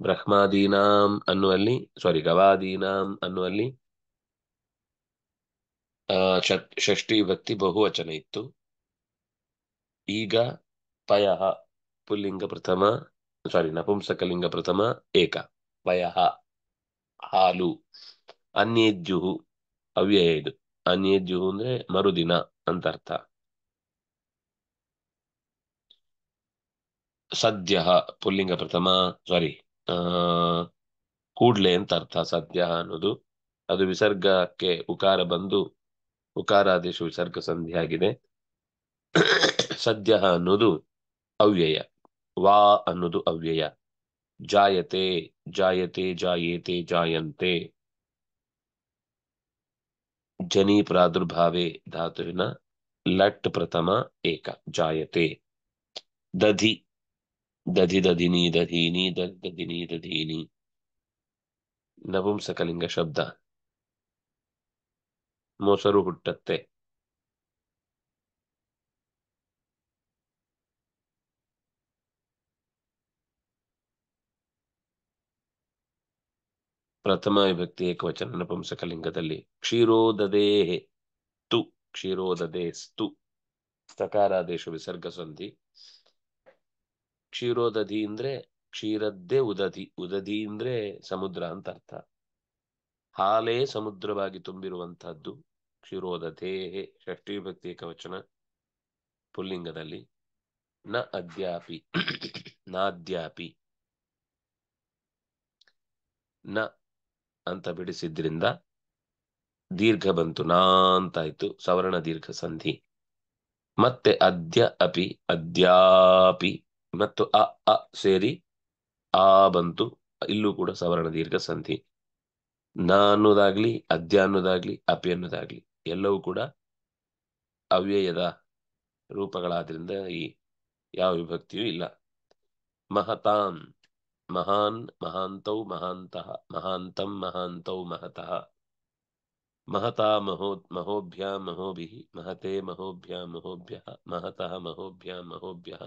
ಬ್ರಹ್ಮಾದೀನಾಂ ಅನ್ನುವಲ್ಲಿ ಗವಾದೀನಾಂ ಅನ್ನುವಲ್ಲಿ ಷಷ್ಠಿ ವಿಭಕ್ತಿ ಬಹುವಚನ ಇತ್ತು. ಈಗ ಪಯಃ ಪುಲ್ಲಿಂಗ ಪ್ರಥಮ ನಪುಂಸಕಲಿಂಗ ಪ್ರಥಮ ಏಕ ಪಯಃ ಹಾಲು. ಅನ್ಯೇದ್ಯುಹು ಅವ್ಯಯ ಇದು. ಅನ್ಯೇದ್ಯು ಅಂದ್ರೆ ಮರುದಿನ ಅಂತ ಅರ್ಥ. ಸದ್ಯ ಪುಲ್ಲಿಂಗ ಪ್ರಥಮ, ಸಾರಿ, ಕೂಡ್ಲೆ ಅಂತ ಅರ್ಥ. ಸದ್ಯ ಅನ್ನೋದು ಅದು ವಿಸರ್ಗಕ್ಕೆ ಉಕಾರ ಬಂದು ಉಕಾರಾದೇಶ ವಿಸರ್ಗ ಸಂಧಿ ಆಗಿದೆ. ಸದ್ಯ ಅನ್ನೋದು ಅವ್ಯಯ. ವಾ ಅನ್ನೋದು ಅವ್ಯಯ. ಜಾಯತೆ, ಜಾಯತೆ, ಜಾಯೇತೆ, ಜಾಯಂತೆ. ಜನಿ ಪ್ರಾದುರ್ಭಾವೆ ಧಾತುವಿನ ಲಟ್ ಪ್ರಥಮ ಏಕ ಜಾಯತೆ. ದಧಿ, ದಧಿ ದಧಿನಿ ದಧೀನಿ ದಧಿನಿ ದಧೀನಿ ನಪುಂಸಕಲಿಂಗ ಶಬ್ದ. ಮೊಸರು ಹುಟ್ಟತ್ತೆ. ಪ್ರಥಮ ವಿಭಕ್ತಿ ಏಕವಚನ ನಪುಂಸಕಲಿಂಗದಲ್ಲಿ. ಕ್ಷೀರೋದದೇ ತು, ಕ್ಷೀರೋದದೇ ಸ್ತು. ತಕಾರಾದೇಶ ವಿಸರ್ಗ ಸಂಧಿ. ಕ್ಷೀರೋದಧಿ ಅಂದ್ರೆ ಕ್ಷೀರದ್ದೇ ಉದಧಿ. ಉದಧಿ ಅಂದ್ರೆ ಸಮುದ್ರ ಅಂತ ಅರ್ಥ. ಹಾಲೇ ಸಮುದ್ರವಾಗಿ ತುಂಬಿರುವಂತಹದ್ದು ಕ್ಷೀರೋದಧೇ. ಷಷ್ಠಿ ವಿಭಕ್ತಿ ಏಕವಚನ ಪುಲ್ಲಿಂಗದಲ್ಲಿ. ನ ಅದ್ಯಾಪಿ, ನಾದ್ಯಾಪಿ. ನ ಅಂತ ಬಿಡಿಸಿದ್ರಿಂದ ದೀರ್ಘ ಬಂತು, ನಾ ಅಂತಾಯ್ತು, ಸವರ್ಣ ದೀರ್ಘ ಸಂಧಿ. ಮತ್ತೆ ಅದ್ಯ ಅಪಿ, ಅದ್ಯಾಪಿ ಮತ್ತು ಅ ಅ ಸೇರಿ ಆ ಬಂತು, ಇಲ್ಲೂ ಕೂಡ ಸವರ್ಣ ದೀರ್ಘ ಸಂಧಿ. ನ ಅನ್ನೋದಾಗ್ಲಿ ಅದ್ಯ ಅನ್ನೋದಾಗ್ಲಿ ಅಪಿ ಅನ್ನೋದಾಗ್ಲಿ ಎಲ್ಲವೂ ಕೂಡ ಅವ್ಯಯದ ರೂಪಗಳಾದ್ರಿಂದ ಈ ಯಾವ ವಿಭಕ್ತಿಯೂ ಇಲ್ಲ. ಮಹತಾಂ, ಮಹಾನ್, ಮಹಾಂತೌ, ಮಹಾಂತಃ, ಮಹಾಂತಂ, ಮಹಾಂತೌ, ಮಹತಃ. ಮಹತಾ ಮಹೋಭ್ಯಾಂ ಮಹೋಭಿಃ, ಮಹತೆ ಮಹೋಭ್ಯಾಂ ಮಹೋಭ್ಯಃ, ಮಹತಃ ಮಹೋಭ್ಯಾಂ ಮಹೋಭ್ಯಃ,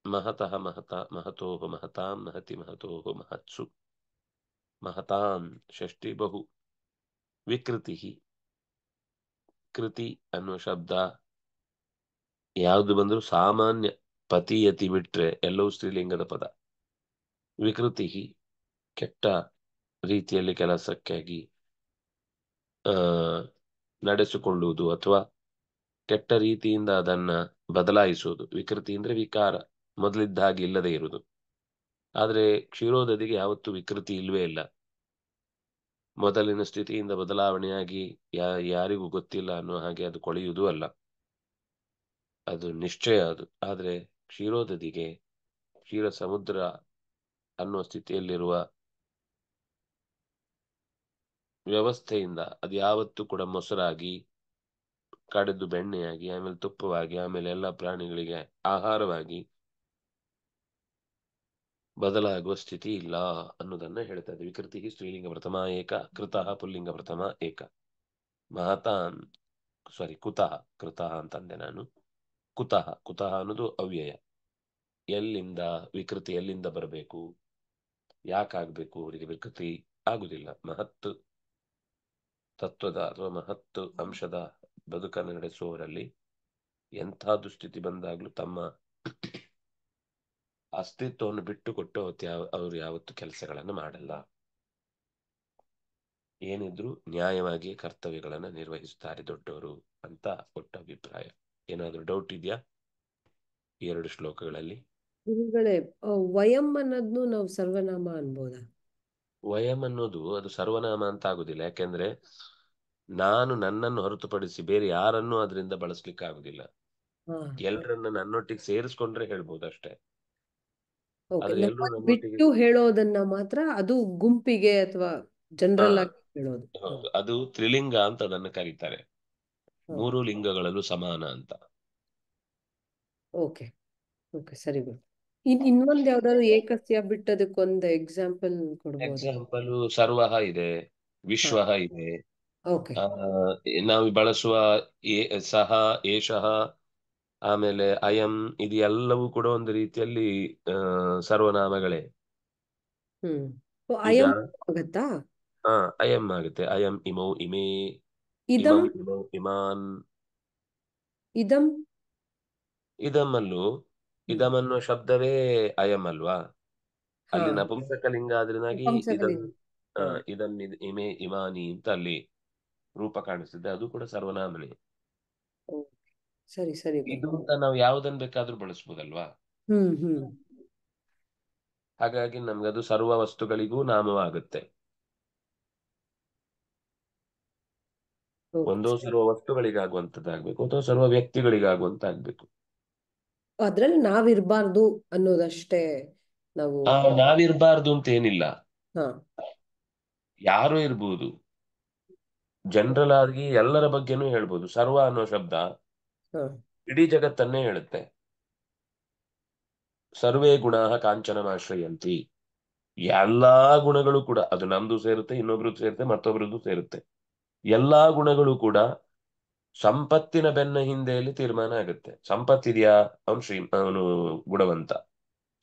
ಮಹತಃ ಮಹತಾ ಮಹತೋಃ ಮಹತಾಂ, ಮಹತಿ ಮಹತೋಃ ಮಹತ್ಸು. ಮಹತಾಂ ಷಷ್ಠಿ ಬಹು. ವಿಕೃತಿ, ಕೃತಿ ಅನ್ನೋ ಶಬ್ದ ಯಾವುದು ಬಂದರೂ ಸಾಮಾನ್ಯ ಪತಿ ಯತಿ ಬಿಟ್ರೆ ಎಲ್ಲವೂ ಸ್ತ್ರೀಲಿಂಗದ ಪದ. ವಿಕೃತಿ ಕೆಟ್ಟ ರೀತಿಯಲ್ಲಿ ಕೆಲಸಕ್ಕಾಗಿ ನಡೆಸಿಕೊಳ್ಳುವುದು ಅಥವಾ ಕೆಟ್ಟ ರೀತಿಯಿಂದ ಅದನ್ನ ಬದಲಾಯಿಸುವುದು. ವಿಕೃತಿ ಅಂದ್ರೆ ವಿಕಾರ, ಮೊದಲಿದ್ದ ಹಾಗೆ ಇಲ್ಲದೆ ಇರುವುದು. ಆದ್ರೆ ಕ್ಷೀರೋದಧಿಗೆ ಯಾವತ್ತೂ ವಿಕೃತಿ ಇಲ್ವೇ ಇಲ್ಲ. ಮೊದಲಿನ ಸ್ಥಿತಿಯಿಂದ ಬದಲಾವಣೆಯಾಗಿ ಯಾರಿಗೂ ಗೊತ್ತಿಲ್ಲ ಅನ್ನೋ ಹಾಗೆ ಅದು ಕೊಳೆಯುವುದೂ ಅಲ್ಲ, ಅದು ನಿಶ್ಚಯ ಅದು. ಆದ್ರೆ ಕ್ಷೀರೋದಧಿಗೆ ಕ್ಷೀರ ಸಮುದ್ರ ಅನ್ನುವ ಸ್ಥಿತಿಯಲ್ಲಿರುವ ವ್ಯವಸ್ಥೆಯಿಂದ ಅದು ಯಾವತ್ತೂ ಕೂಡ ಮೊಸರಾಗಿ, ಕಡೆದು ಬೆಣ್ಣೆಯಾಗಿ, ಆಮೇಲೆ ತುಪ್ಪವಾಗಿ, ಆಮೇಲೆ ಎಲ್ಲ ಪ್ರಾಣಿಗಳಿಗೆ ಆಹಾರವಾಗಿ ಬದಲಾಗುವ ಸ್ಥಿತಿ ಇಲ್ಲ ಅನ್ನೋದನ್ನ ಹೇಳ್ತದೆ. ವಿಕೃತಿ ಸ್ತ್ರೀಲಿಂಗ ಪ್ರಥಮ ಏಕ, ಕೃತಃ ಪುಲ್ಲಿಂಗ ಪ್ರಥಮ ಏಕ. ಮಹತಾನ್, ಸಾರಿ ಕುತಃ, ಕೃತಃ ಅಂತಂದೆ ನಾನು. ಕುತಃ, ಕುತಃ ಅನ್ನೋದು ಅವ್ಯಯ. ಎಲ್ಲಿಂದ ವಿಕೃತಿ ಎಲ್ಲಿಂದ ಬರಬೇಕು, ಯಾಕಾಗ್ಬೇಕು ಅವರಿಗೆ ವಿಕೃತಿ? ಆಗುದಿಲ್ಲ. ಮಹತ್ ತತ್ವದ ಅಥವಾ ಮಹತ್ ಅಂಶದ ಬದುಕನ್ನು ನಡೆಸುವವರಲ್ಲಿ ಎಂಥ ದುಸ್ಥಿತಿ ಬಂದಾಗ್ಲೂ ತಮ್ಮ ಅಸ್ತಿತ್ವವನ್ನು ಬಿಟ್ಟುಕೊಟ್ಟು ಅವರು ಯಾವತ್ತು ಕೆಲಸಗಳನ್ನು ಮಾಡಲ್ಲ. ಏನಿದ್ರು ನ್ಯಾಯವಾಗಿ ಕರ್ತವ್ಯಗಳನ್ನು ನಿರ್ವಹಿಸುತ್ತಾರೆ ದೊಡ್ಡವರು ಅಂತ ಒಟ್ಟು ಅಭಿಪ್ರಾಯ. ಏನಾದ್ರೂ ಡೌಟ್ ಇದೆಯಾ ಈ ಎರಡು ಶ್ಲೋಕಗಳಲ್ಲಿ? ಗುರುಗಳೇ, ವಯಂ ಅನ್ನೋದ್ನು ನಾವು ಸರ್ವನಾಮ ಅನ್ಬೋದಾ? ವಯಂ ಅನ್ನೋದು ಅದು ಸರ್ವನಾಮ ಅಂತ ಆಗುದಿಲ್ಲ. ಯಾಕೆಂದ್ರೆ ನಾನು ನನ್ನನ್ನು ಹೊರತುಪಡಿಸಿ ಬೇರೆ ಯಾರನ್ನೂ ಅದರಿಂದ ಬಳಸ್ಲಿಕ್ಕೆ ಆಗುದಿಲ್ಲ. ಎಲ್ರನ್ನ ನನ್ನೊಟ್ಟಿಗೆ ಸೇರಿಸ್ಕೊಂಡ್ರೆ ಹೇಳ್ಬೋದು ಅಷ್ಟೇ. ಆದ್ರೆ ಎಲ್ರು ನನ್ನೊಟ್ಟಿಗೆ ಬಿಟ್ಟು ಹೇಳೋದನ್ನ ಮಾತ್ರ ಅದು ಗುಂಪಿಗೆ ಅಥವಾ ಜನರಲ್ ಆಗಿ ಹೇಳೋದು. ಹೌದು, ಅದು ತ್ರಿಲಿಂಗ ಅಂತ ಅದನ್ನ ಕರೀತಾರೆ. ಮೂರು ಲಿಂಗಗಳಲ್ಲೂ ಸಮಾನ ಅಂತ. ಓಕೆ ಓಕೆ, ಸರಿ ಗುರು. ಇನ್ನೊಂದ್ ಯಾವ್ದಾದ್ರು ಏಕಸ್ಯ ಬಿಟ್ಟದಕ್ಕೊಂದು ಎಕ್ಸಾಂಪಲ್ ಕೊಡ್ಬೋದು? ಎಕ್ಸಾಂಪಲ್ ಸರ್ವಹ ಇದೆ, ವಿಶ್ವಹ ಇದೆ. ಓಕೆ. ನಾವು ಬಳಸುವ ಸಹ, ಏಷಃ, ಆಮೇಲೆ ಅಯಂ, ಇದು ಎಲ್ಲವೂ ಕೂಡ ಒಂದು ರೀತಿಯಲ್ಲಿ ಸರ್ವನಾಮಗಳೇ. ಅಯಂ ಆಗತ್ತಾ? ಅಯಂ ಆಗುತ್ತೆ. ಅಯಂ, ಇಮೌ, ಇಮೇ, ಇದಂ, ಇಮಂ, ಇಮೌ, ಇಮಾನ್. ಇದಂ, ಇದಮಲ್ಲೂ ಇದಂ ಅನ್ನೋ ಶಬ್ದವೇ ಅಯಂ ಅಲ್ವಾ? ಅಲ್ಲಿ ಹಾ, ನಪುಂಸಕಲಿಂಗ ಆದ್ರಿಂದಾಗಿ ಇದಂ, ನಪುಂಸಕಲಿಂಗ. ಇದಂ, ಇಮೆ, ಇಮಾನಿ ಅಂತ ಅಲ್ಲಿ ರೂಪ ಕಾಣಿಸ್ತಿದೆ, ಅದು ಕೂಡ ಸರ್ವನಾಮನೇ. ಓ, ಸರಿ ಸರಿ ಇದು ಗುರುಗಳೇ. ಅಂತ ನಾವು ಯಾವ್ದನ್ ಬೇಕಾದ್ರೂ ಬಳಸ್ಬೋದಲ್ವಾ. ಹ್ಮ್. ಹಾಗಾಗಿ ನಮ್ಗದು ಸರ್ವ ವಸ್ತುಗಳಿಗೂ ನಾಮವಾಗುತ್ತೆ. ಓಕೆ, ಒಂದೋ ಸರಿ. ಸರ್ವ ವಸ್ತುಗಳಿಗಾಗುವಂತದ್ದಾಗ್ಬೇಕು ಅಥವಾ ಸರ್ವ ವ್ಯಕ್ತಿಗಳಿಗಾಗುವಂತ ಆಗ್ಬೇಕು. ಅದ್ರಲ್ಲಿ ನಾವಿರ್ಬಾರ್ದು ಅನ್ನೋದಷ್ಟೇ ನಾವು. ನಾವಿರ್ಬಾರ್ದು ಅಂತ ಏನಿಲ್ಲ, ಹಾ ಯಾರು ಇರ್ಬೋದು. ಜನರಲ್ ಆಗಿ ಎಲ್ಲರ ಬಗ್ಗೆನೂ ಹೇಳ್ಬೋದು. ಸರ್ವ ಅನ್ನೋ ಶಬ್ದ ಹಾ ಇಡೀ ಜಗತ್ತನ್ನೇ ಹೇಳುತ್ತೆ. ಸರ್ವೇ ಗುಣಾಃ ಕಾಂಚನಮಾಶ್ರಯಂತಿ. ಎಲ್ಲಾ ಗುಣಗಳು ಕೂಡ, ಅದು ನಮ್ದು ಸೇರುತ್ತೆ, ಇನ್ನೊಬ್ರದ್ದು ಸೇರುತ್ತೆ, ಮತ್ತೊಬ್ರದ್ದು ಸೇರುತ್ತೆ. ಎಲ್ಲಾ ಗುಣಗಳು ಕೂಡ ಸಂಪತ್ತಿನ ಬೆನ್ನ ಹಿಂದೆಯಲ್ಲಿ ತೀರ್ಮಾನ ಆಗುತ್ತೆ. ಸಂಪತ್ತಿದ್ಯಾ ಅವನು ಗುಣವಂತ,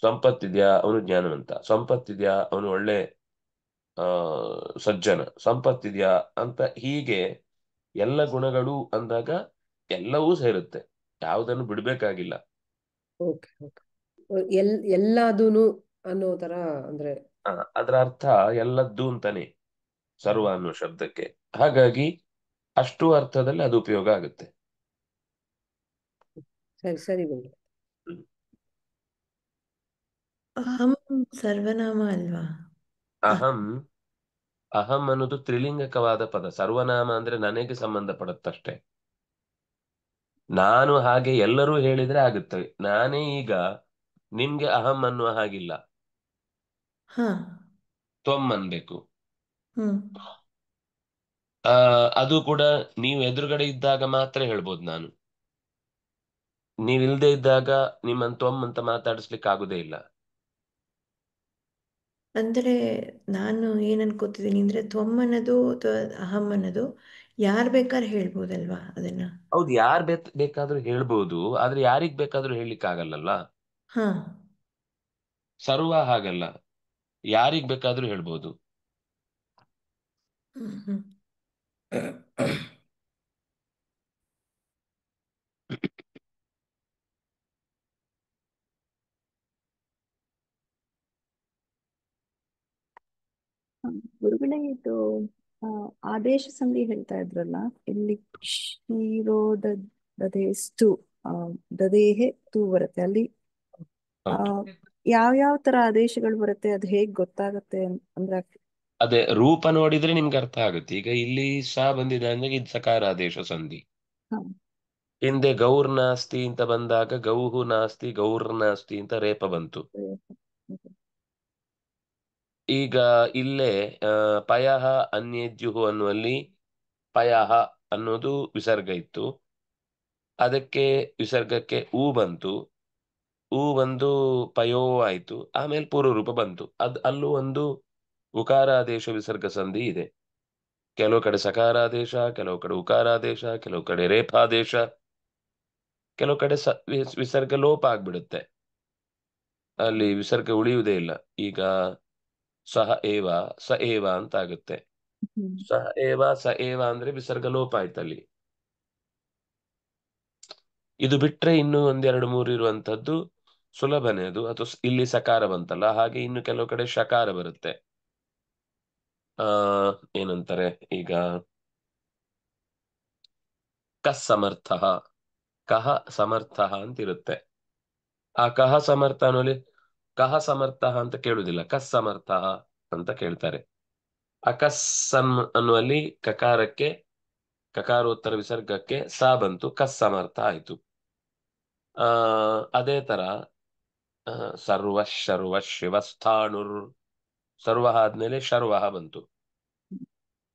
ಸಂಪತ್ತಿದ್ಯಾ ಅವನು ಜ್ಞಾನವಂತ, ಸಂಪತ್ತಿದ್ಯಾ ಅವನು ಒಳ್ಳೆ ಆ ಸಜ್ಜನ, ಸಂಪತ್ತಿದ್ಯಾ ಅಂತ ಹೀಗೆ ಎಲ್ಲ ಗುಣಗಳು ಅಂದಾಗ ಎಲ್ಲವೂ ಸೇರುತ್ತೆ, ಯಾವುದನ್ನು ಬಿಡ್ಬೇಕಾಗಿಲ್ಲ. Okay okay. ಎಲ್ಲದೂನು ಅನ್ನೋ ತರ ಅಂದ್ರೆ. ಅದರ ಅರ್ಥ ಎಲ್ಲದ್ದು ಅಂತಾನೆ ಸರ್ವ ಅನ್ನೋ ಶಬ್ದಕ್ಕೆ. ಹಾಗಾಗಿ ಅಷ್ಟು ಅರ್ಥದಲ್ಲಿ ಅದು ಉಪಯೋಗ ಆಗುತ್ತೆ. ಸರಿ ಸರಿ ಗುರುಗಳೇ. ಹ್ಮ್. ಅಹಂ ಸರ್ವನಾಮ ಅಲ್ವಾ? ಅಹಂ ಅಹಂ ಅನ್ನೋದು ತ್ರಿಲಿಂಗಕವಾದ ಪದ. ಸರ್ವನಾಮ ಅಂದ್ರೆ ನನಗೆ ಸಂಬಂಧಪಡುತ್ತಷ್ಟೇ. ನಾನು ಹಾಗೆ ಎಲ್ಲರೂ ಹೇಳಿದ್ರೆ ಆಗುತ್ತೆ. ನಾನೇ ಈಗ ನಿಮ್ಗೆ ಅಹಂ ಅನ್ನುವ ಹಾಗಿಲ್ಲ, ಹಾ ತ್ವಂ ಅನ್ಬೇಕು. ಹ್ಮ್ ಅದು ಕೂಡ ನೀವು ಎದುರುಗಡೆ ಇದ್ದಾಗ ಮಾತ್ರ ಹೇಳ್ಬೋದು ನಾನು. ನೀವಿಲ್ದೇ ಇದ್ದಾಗ ನಿಮ್ಮನ್ ತ್ವಂ ಅಂತ ಮಾತಾಡಿಸ್ಲಿಕ್ಕೆ ಆಗುದೇ ಇಲ್ಲ. ಅಂದರೆ ನಾನು ಏನ್ ಅನ್ಕೋತಿದ್ದೀನಿ ಅಂದ್ರೆ ತ್ವಮ್ ಅನ್ನೋದು ಅಥವಾ ಅಹಂ ಅನ್ನೋದು ಯಾರು ಬೇಕಾದ್ರೆ ಹೇಳ್ಬೋದಲ್ವಾ ಅದನ್ನ? ಹೌದು, ಯಾರ್ ಬೇಕಾದ್ರೂ ಹೇಳ್ಬೋದು, ಆದ್ರೆ ಯಾರಿಗ್ ಬೇಕಾದ್ರೂ ಹೇಳಲಿಕ್ಕೆ ಆಗಲ್ಲಲ್ಲ. ಹಾ ಸರ್ವ ಹಾಗಲ್ಲ, ಯಾರಿಗ್ ಬೇಕಾದ್ರೂ ಹೇಳ್ಬೋದು. ಹ್ಮ್ ಹ, ಗುರುಗಳೇ ಇದು ಆ, ಆದೇಶ ಸಂಧಿ ಹೇಳ್ತಾ ಇದ್ರಲ್ಲ, ಇಲ್ಲಿ ಕ್ಷೀರೋದ ದಧೇಸ್ತು ಆ, ದಧೇಹೆ ತೂ ಬರುತ್ತೆ ಅಲ್ಲಿ. ಆ, ಹೌದು, ಯಾವ್ಯಾವ ತರ ಆದೇಶಗಳು ಬರುತ್ತೆ, ಅದು ಹೇಗ್ ಗೊತ್ತಾಗತ್ತೆ ಅಂದ್ರೆ? ಅದೇ ರೂಪ ನೋಡಿದ್ರೆ ನಿಮ್ಗೆ ಅರ್ಥ ಆಗುತ್ತೆ. ಈಗ ಇಲ್ಲಿ ಸ ಬಂದಿದೆ ಅಂದ್ರೆ ಇದು ಸಕಾರ ಆದೇಶ ಸಂಧಿ. ಹ, ಹಿಂದೆ ಗೌರ್ ನಾಸ್ತಿ ಅಂತ ಬಂದಾಗ ಗೌಹು ನಾಸ್ತಿ ಗೌರ್ ನಾಸ್ತಿ ಅಂತ ರೇಪ ಬಂತು. ಈಗ ಇಲ್ಲೇ ಪಯಃ ಅನ್ಯೇದ್ಯುಹು ಅನ್ನುವಲ್ಲಿ ಪಯಃ ಅನ್ನೋದು ವಿಸರ್ಗ ಇತ್ತು, ಅದಕ್ಕೆ ವಿಸರ್ಗಕ್ಕೆ ಊ ಬಂತು. ಊ ಒಂದು ಪಯೋ ಆಯ್ತು, ಆಮೇಲೆ ಪೂರ್ವ ರೂಪ ಬಂತು. ಅಲ್ಲೂ ಒಂದು ಉಕಾರಾದೇಶ ವಿಸರ್ಗ ಸಂಧಿ ಇದೆ. ಕೆಲವು ಕಡೆ ಸಕಾರಾದೇಶ, ಕೆಲವು ಕಡೆ ಉಕಾರಾದೇಶ, ಕೆಲವು ಕಡೆ ರೇಫಾದೇಶ, ಕೆಲವು ಕಡೆ ವಿಸರ್ಗ ಲೋಪ ಆಗ್ಬಿಡುತ್ತೆ, ಅಲ್ಲಿ ವಿಸರ್ಗ ಉಳಿಯುವುದೇ ಇಲ್ಲ. ಈಗ ಸಹ ಏವ ಸ ಏವ ಅಂತ ಆಗುತ್ತೆ. ಹ್ಮ್. ಸಹ ಏವ ಸ ಏವ ಅಂದ್ರೆ ವಿಸರ್ಗ ಲೋಪ ಆಯ್ತಲ್ಲಿ. ಇದು ಬಿಟ್ರೆ ಇನ್ನು ಒಂದೆರಡು ಮೂರು ಇರುವಂತದ್ದು ಸುಲಭನೇ ಅದು. ಅಥವಾ ಇಲ್ಲಿ ಸಕಾರ ಬಂತಲ್ಲ, ಹಾಗೆ ಇನ್ನು ಕೆಲವು ಕಡೆ ಶಕಾರ ಬರುತ್ತೆ. ಆ ಏನಂತಾರೆ ಈಗ, ಕಸ್ ಸಮರ್ಥ, ಕಹ ಸಮರ್ಥ ಅಂತಿರುತ್ತೆ. ಆ ಕಹ ಸಮರ್ಥ ಅನ್ನೋಲಿ ಕಹ ಸಮರ್ಥ ಅಂತ ಕೇಳುದಿಲ್ಲ, ಕಸ್ ಸಮರ್ಥ ಅಂತ ಕೇಳ್ತಾರೆ. ಅಕಸ್ ಅನ್ನುವಲ್ಲಿ ಕಕಾರಕ್ಕೆ, ಕಕಾರೋತ್ತರ ವಿಸರ್ಗಕ್ಕೆ ಸ ಬಂತು, ಕಸ್ ಸಮರ್ಥ ಆಯ್ತು. ಆ ಅದೇ ತರ ಸರ್ವ ಶರ್ವ ಶಿವಸ್ಥಾಣುರ್, ಸರ್ವ ಆದ್ಮೇಲೆ ಶರ್ವ ಬಂತು.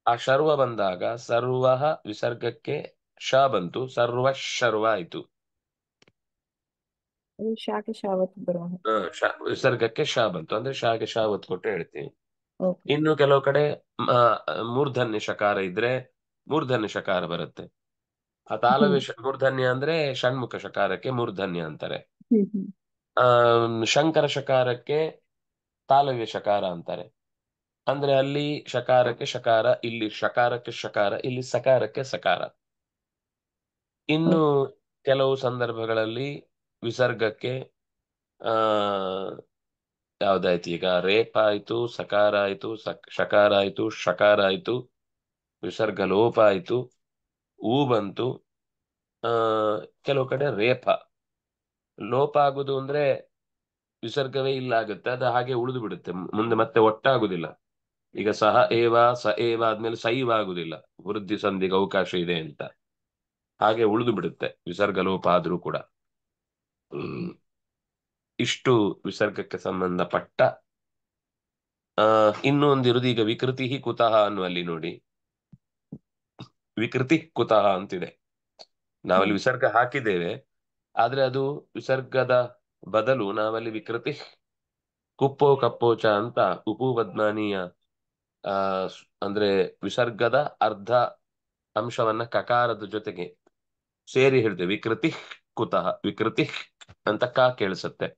ಆ ಶರ್ವ ಬಂದಾಗ ಸರ್ವ ವಿಸರ್ಗಕ್ಕೆ ಶ ಬಂತು, ಸರ್ವ ಶರ್ವ ಆಯ್ತು. ಅದು ಶಾಖೆ ಶಾವತ್ ಬರುವ. ವಿಸರ್ಗಕ್ಕೆ ಶ ಬಂತು, ಅಂದ್ರೆ ಶಾಗೆ ಶಾ ಒತ್ತು ಕೊಟ್ಟು ಹೇಳ್ತೀವಿ. ಓಕೆ. ಇನ್ನು ಕೆಲವು ಕಡೆ ಆ, ಮೂರ್ಧನ್ಯ ಶಕಾರ ಇದ್ರೆ ಮೂರ್ಧನ್ಯ ಶಕಾರ ಬರುತ್ತೆ. ಆ ತಾಲವ್ಯ ಮೂರ್ಧನ್ಯ ಅಂದ್ರೆ ಷಣ್ಮುಖ ಶಕಾರಕ್ಕೆ ಮೂರ್ಧನ್ಯ ಅಂತಾರೆ. ಹ್ಮ್. ಶಂಕರ ಶಕಾರಕ್ಕೆ ತಾಲವ್ಯ ಶಕಾರ ಅಂತಾರೆ. ಅಂದ್ರೆ ಅಲ್ಲಿ ಶಕಾರಕ್ಕೆ ಶಕಾರ, ಇಲ್ಲಿ ಶಕಾರಕ್ಕೆ ಶಕಾರ, ಇಲ್ಲಿ ಸಕಾರಕ್ಕೆ ಸಕಾರ. ಇನ್ನು ಕೆಲವು ಸಂದರ್ಭಗಳಲ್ಲಿ ವಿಸರ್ಗಕ್ಕೆ ಆ ಯಾವ್ದಾಯ್ತು, ಈಗ ರೇಪ ಆಯ್ತು, ಸಕಾರ ಆಯ್ತು, ಶಕಾರ ಆಯ್ತು, ಶಕಾರ ಆಯ್ತು, ವಿಸರ್ಗ ಲೋಪ ಆಯ್ತು, ಊ ಬಂತು. ಕೆಲವು ಕಡೆ ರೇಪ ಲೋಪ ಆಗುದು ಅಂದ್ರೆ ವಿಸರ್ಗವೇ ಇಲ್ಲ ಆಗುತ್ತೆ, ಅದು ಹಾಗೆ ಉಳಿದು ಬಿಡುತ್ತೆ, ಮುಂದೆ ಮತ್ತೆ ಒಟ್ಟಾಗುದಿಲ್ಲ. ಈಗ ಸಹ ಏವ ಸ ಏವ ಆದ್ಮೇಲೆ ಸೈವ ಆಗುದಿಲ್ಲ, ವೃದ್ಧಿ ಸಂಧಿಗೆ ಅವಕಾಶ ಇದೆ ಅಂತ, ಹಾಗೆ ಉಳಿದು ಬಿಡುತ್ತೆ ವಿಸರ್ಗ ಲೋಪ ಆದ್ರೂ ಕೂಡ. ಇಷ್ಟು ವಿಸರ್ಗಕ್ಕೆ ಸಂಬಂಧಪಟ್ಟ. ಇನ್ನೂ ಒಂದಿರುದು, ಈಗ ವಿಕೃತಿ ಕುತಃ ಅನ್ನುವಲ್ಲಿ ನೋಡಿ, ವಿಕೃತಿ ಕುತಃ ಅಂತಿದೆ. ನಾವಲ್ಲಿ ವಿಸರ್ಗ ಹಾಕಿದ್ದೇವೆ, ಆದ್ರೆ ಅದು ವಿಸರ್ಗದ ಬದಲು ನಾವಲ್ಲಿ ವಿಕೃತಿ ಕುಪ್ಪೋ ಕಪ್ಪೋಚ ಅಂತ ಉಪುಪದ್ಮಾನೀಯ ಅಂದ್ರೆ ವಿಸರ್ಗದ ಅರ್ಧ ಅಂಶವನ್ನ ಕಕಾರದ ಜೊತೆಗೆ ಸೇರಿ ಹೇಳ್ತೇವೆ. ವಿಕೃತಿ ಕುತಃ, ವಿಕೃತಿ ಅಂತ ಕ ಕೇಳಿಸುತ್ತೆ.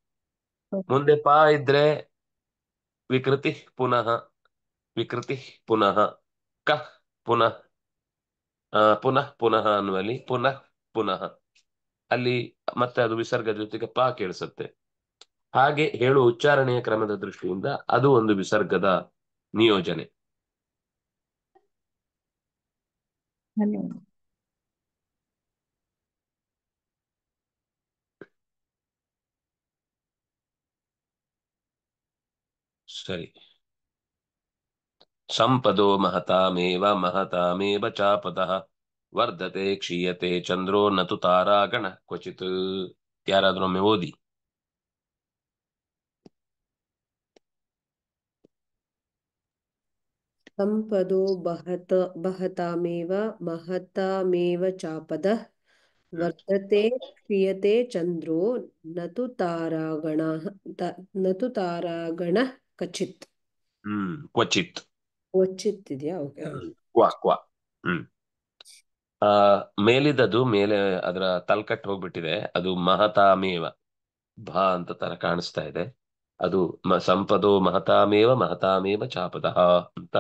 ಮುಂದೆ ಪ ಇದ್ರೆ ವಿಕೃತಿ ಪುನಃ, ವಿಕೃತಿ ಪುನಃ, ಕ ಪುನಃ, ಪುನಃ ಪುನಃ ಅನ್ನುವಲ್ಲಿ ಪುನಃ ಪುನಃ, ಅಲ್ಲಿ ಮತ್ತೆ ಅದು ವಿಸರ್ಗದ ಜೊತೆಗೆ ಪ ಕೇಳಿಸುತ್ತೆ. ಹಾಗೆ ಹೇಳುವ ಉಚ್ಚಾರಣೆಯ ಕ್ರಮದ ದೃಷ್ಟಿಯಿಂದ ಅದು ಒಂದು ವಿಸರ್ಗದ ನಿಯೋಜನೆ. ಧನ್ಯವಾದ. ಸರಿ. ಸಂಪದೋ ಮಹತಾಮೇವ ಮಹತಾಮೇವ ಚಾಪದಃ ವರ್ಧತೆ ಕ್ಷೀಯತೆ ಚಂದ್ರೋ ನತು ತಾರಾಗಣ ಕ್ವಚಿತ್. ಯಾರಾದ್ರೊಮ್ಮೆ ಓದಿ. ಸಂಪದೋ ಬಹತಾಮೇವ ಮಹತಾಮೇವ ಚಾಪದಃ ವರ್ಧತೆ ಕ್ರಿಯತೆ ಚಂದ್ರೋ ನತು ತಾರಾಗಣಃ ಕಚಿತ್. ಕ್ವಚಿತ್. ಕ್ವಚಿತ್ ಇದೆಯಾ? ಓಕೆ. ಕ್ವ ಕ್ವ. ಮೇಲಿದದು ಮೇಲೆ ಅದರ ತಲ್ಕಟ್ಟು ಹೋಗ್ಬಿಟ್ಟಿದೆ, ಅದು ಮಹತಾಮೇವ ಭಾ ಅಂತ ತರ ಕಾಣಿಸ್ತಾ ಇದೆ. ಅದು ಸಂಪದೋ ಮಹತಾಮೇವ ಮಹತಾಮೇವ ಚಾಪದಃ ಅಂತ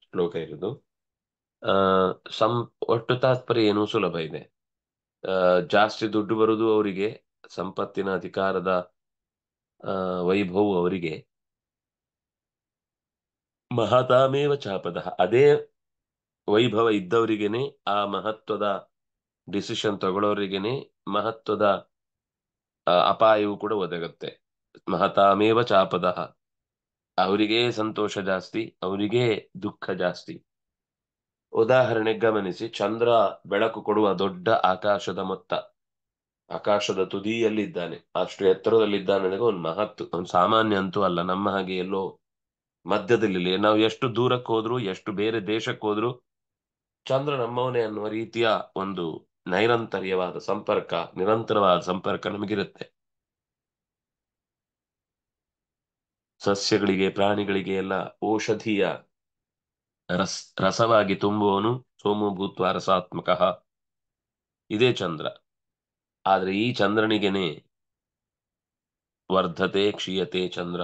ಶ್ಲೋಕ ಇರುದು. ಒಟ್ಟು ತಾತ್ಪರ್ಯ ಏನು ಸುಲಭ ಇದೆ. ಜಾಸ್ತಿ ದುಡ್ಡು ಬರುವುದು ಅವರಿಗೆ, ಸಂಪತ್ತಿನ ಅಧಿಕಾರದ ವೈಭವ ಅವರಿಗೆ, ಮಹತಾಮೇವ ಚಾಪದಃ ಅದೇ ವೈಭವ ಇದ್ದವರಿಗೇನೆ, ಆ ಮಹತ್ವದ ಡಿಸಿಷನ್ ತಗೊಳ್ಳೋರಿಗೇನೆ ಮಹತ್ವದ ಅಪಾಯವು ಕೂಡ ಒದಗುತ್ತೆ. ಮಹತಾಮೇವ ಚಾಪದಃ, ಅವರಿಗೇ ಸಂತೋಷ ಜಾಸ್ತಿ, ಅವರಿಗೇ ದುಃಖ ಜಾಸ್ತಿ. ಉದಾಹರಣೆಗೆ ಗಮನಿಸಿ, ಚಂದ್ರ ಬೆಳಕು ಕೊಡುವ ದೊಡ್ಡ ಆಕಾಶದ ಮೊತ್ತ, ಆಕಾಶದ ತುದಿಯಲ್ಲಿದ್ದಾನೆ, ಅಷ್ಟು ಎತ್ತರದಲ್ಲಿದ್ದಾನೆ, ಒಂದು ಮಹತ್ತು, ಒಂದು ಸಾಮಾನ್ಯ ಅಂತೂ ಅಲ್ಲ. ನಮ್ಮ ಹಾಗೆ ಎಲ್ಲೋ ಮಧ್ಯದಲ್ಲಿ, ನಾವು ಎಷ್ಟು ದೂರಕ್ಕೆ ಹೋದ್ರು, ಎಷ್ಟು ಬೇರೆ ದೇಶಕ್ಕೆ ಹೋದ್ರು, ಚಂದ್ರ ನಮ್ಮವನೇ ಅನ್ನುವ ರೀತಿಯ ಒಂದು ನೈರಂತರ್ಯವಾದ ಸಂಪರ್ಕ, ನಿರಂತರವಾದ ಸಂಪರ್ಕ ನಮಗಿರುತ್ತೆ. ಸಸ್ಯಗಳಿಗೆ, ಪ್ರಾಣಿಗಳಿಗೆ ಎಲ್ಲ ಔಷಧೀಯ ರಸವಾಗಿ ತುಂಬುವವನು ಸೋಮು ಭೂತ್ವ ರಸಾತ್ಮಕ, ಇದೇ ಚಂದ್ರ. ಆದ್ರೆ ಈ ಚಂದ್ರನಿಗೆನೆ ವರ್ಧತೆ ಕ್ಷೀಯತೆ ಚಂದ್ರ.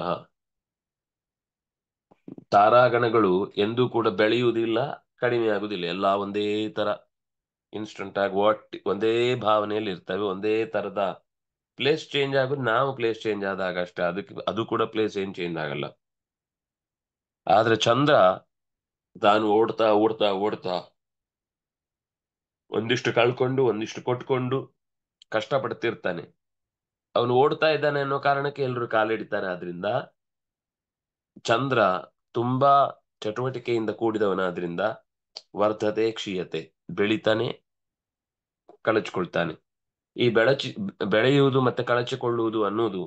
ತಾರಾಗಣಗಳು ಎಂದೂ ಕೂಡ ಬೆಳೆಯುವುದಿಲ್ಲ, ಕಡಿಮೆ ಆಗುದಿಲ್ಲ, ಎಲ್ಲ ಒಂದೇ ತರ ಇನ್ಸ್ಟಂಟ್ ಆಗಿ ಒಂದೇ ಭಾವನೆಯಲ್ಲಿ ಇರ್ತವೆ. ಒಂದೇ ತರದ ಪ್ಲೇಸ್ ಚೇಂಜ್ ಆಗುದು ನಾವು ಪ್ಲೇಸ್ ಚೇಂಜ್ ಆದಾಗ ಅಷ್ಟೇ, ಅದು ಕೂಡ ಪ್ಲೇಸ್ ಏನ್ ಚೇಂಜ್ ಆಗಲ್ಲ. ಆದ್ರೆ ಚಂದ್ರ ತಾನು ಓಡ್ತಾ ಓಡ್ತಾ ಓಡ್ತಾ ಒಂದಿಷ್ಟು ಕಳ್ಕೊಂಡು ಒಂದಿಷ್ಟು ಕೊಟ್ಕೊಂಡು ಕಷ್ಟಪಡ್ತಿರ್ತಾನೆ. ಅವನು ಓಡ್ತಾ ಇದ್ದಾನೆ ಅನ್ನೋ ಕಾರಣಕ್ಕೆ ಎಲ್ರು ಕಾಲಿಡ್ತಾರೆ. ಆದ್ರಿಂದ ಚಂದ್ರ ತುಂಬಾ ಚಟುವಟಿಕೆಯಿಂದ ಕೂಡಿದವನಾದ್ರಿಂದ ವರ್ಧತೆ ಕ್ಷೀಯತೆ, ಬೆಳಿತಾನೆ ಕಳಚಿಕೊಳ್ತಾನೆ. ಈ ಬೆಳೆಯುವುದು ಮತ್ತೆ ಕಳಚಿಕೊಳ್ಳುವುದು ಅನ್ನುವುದು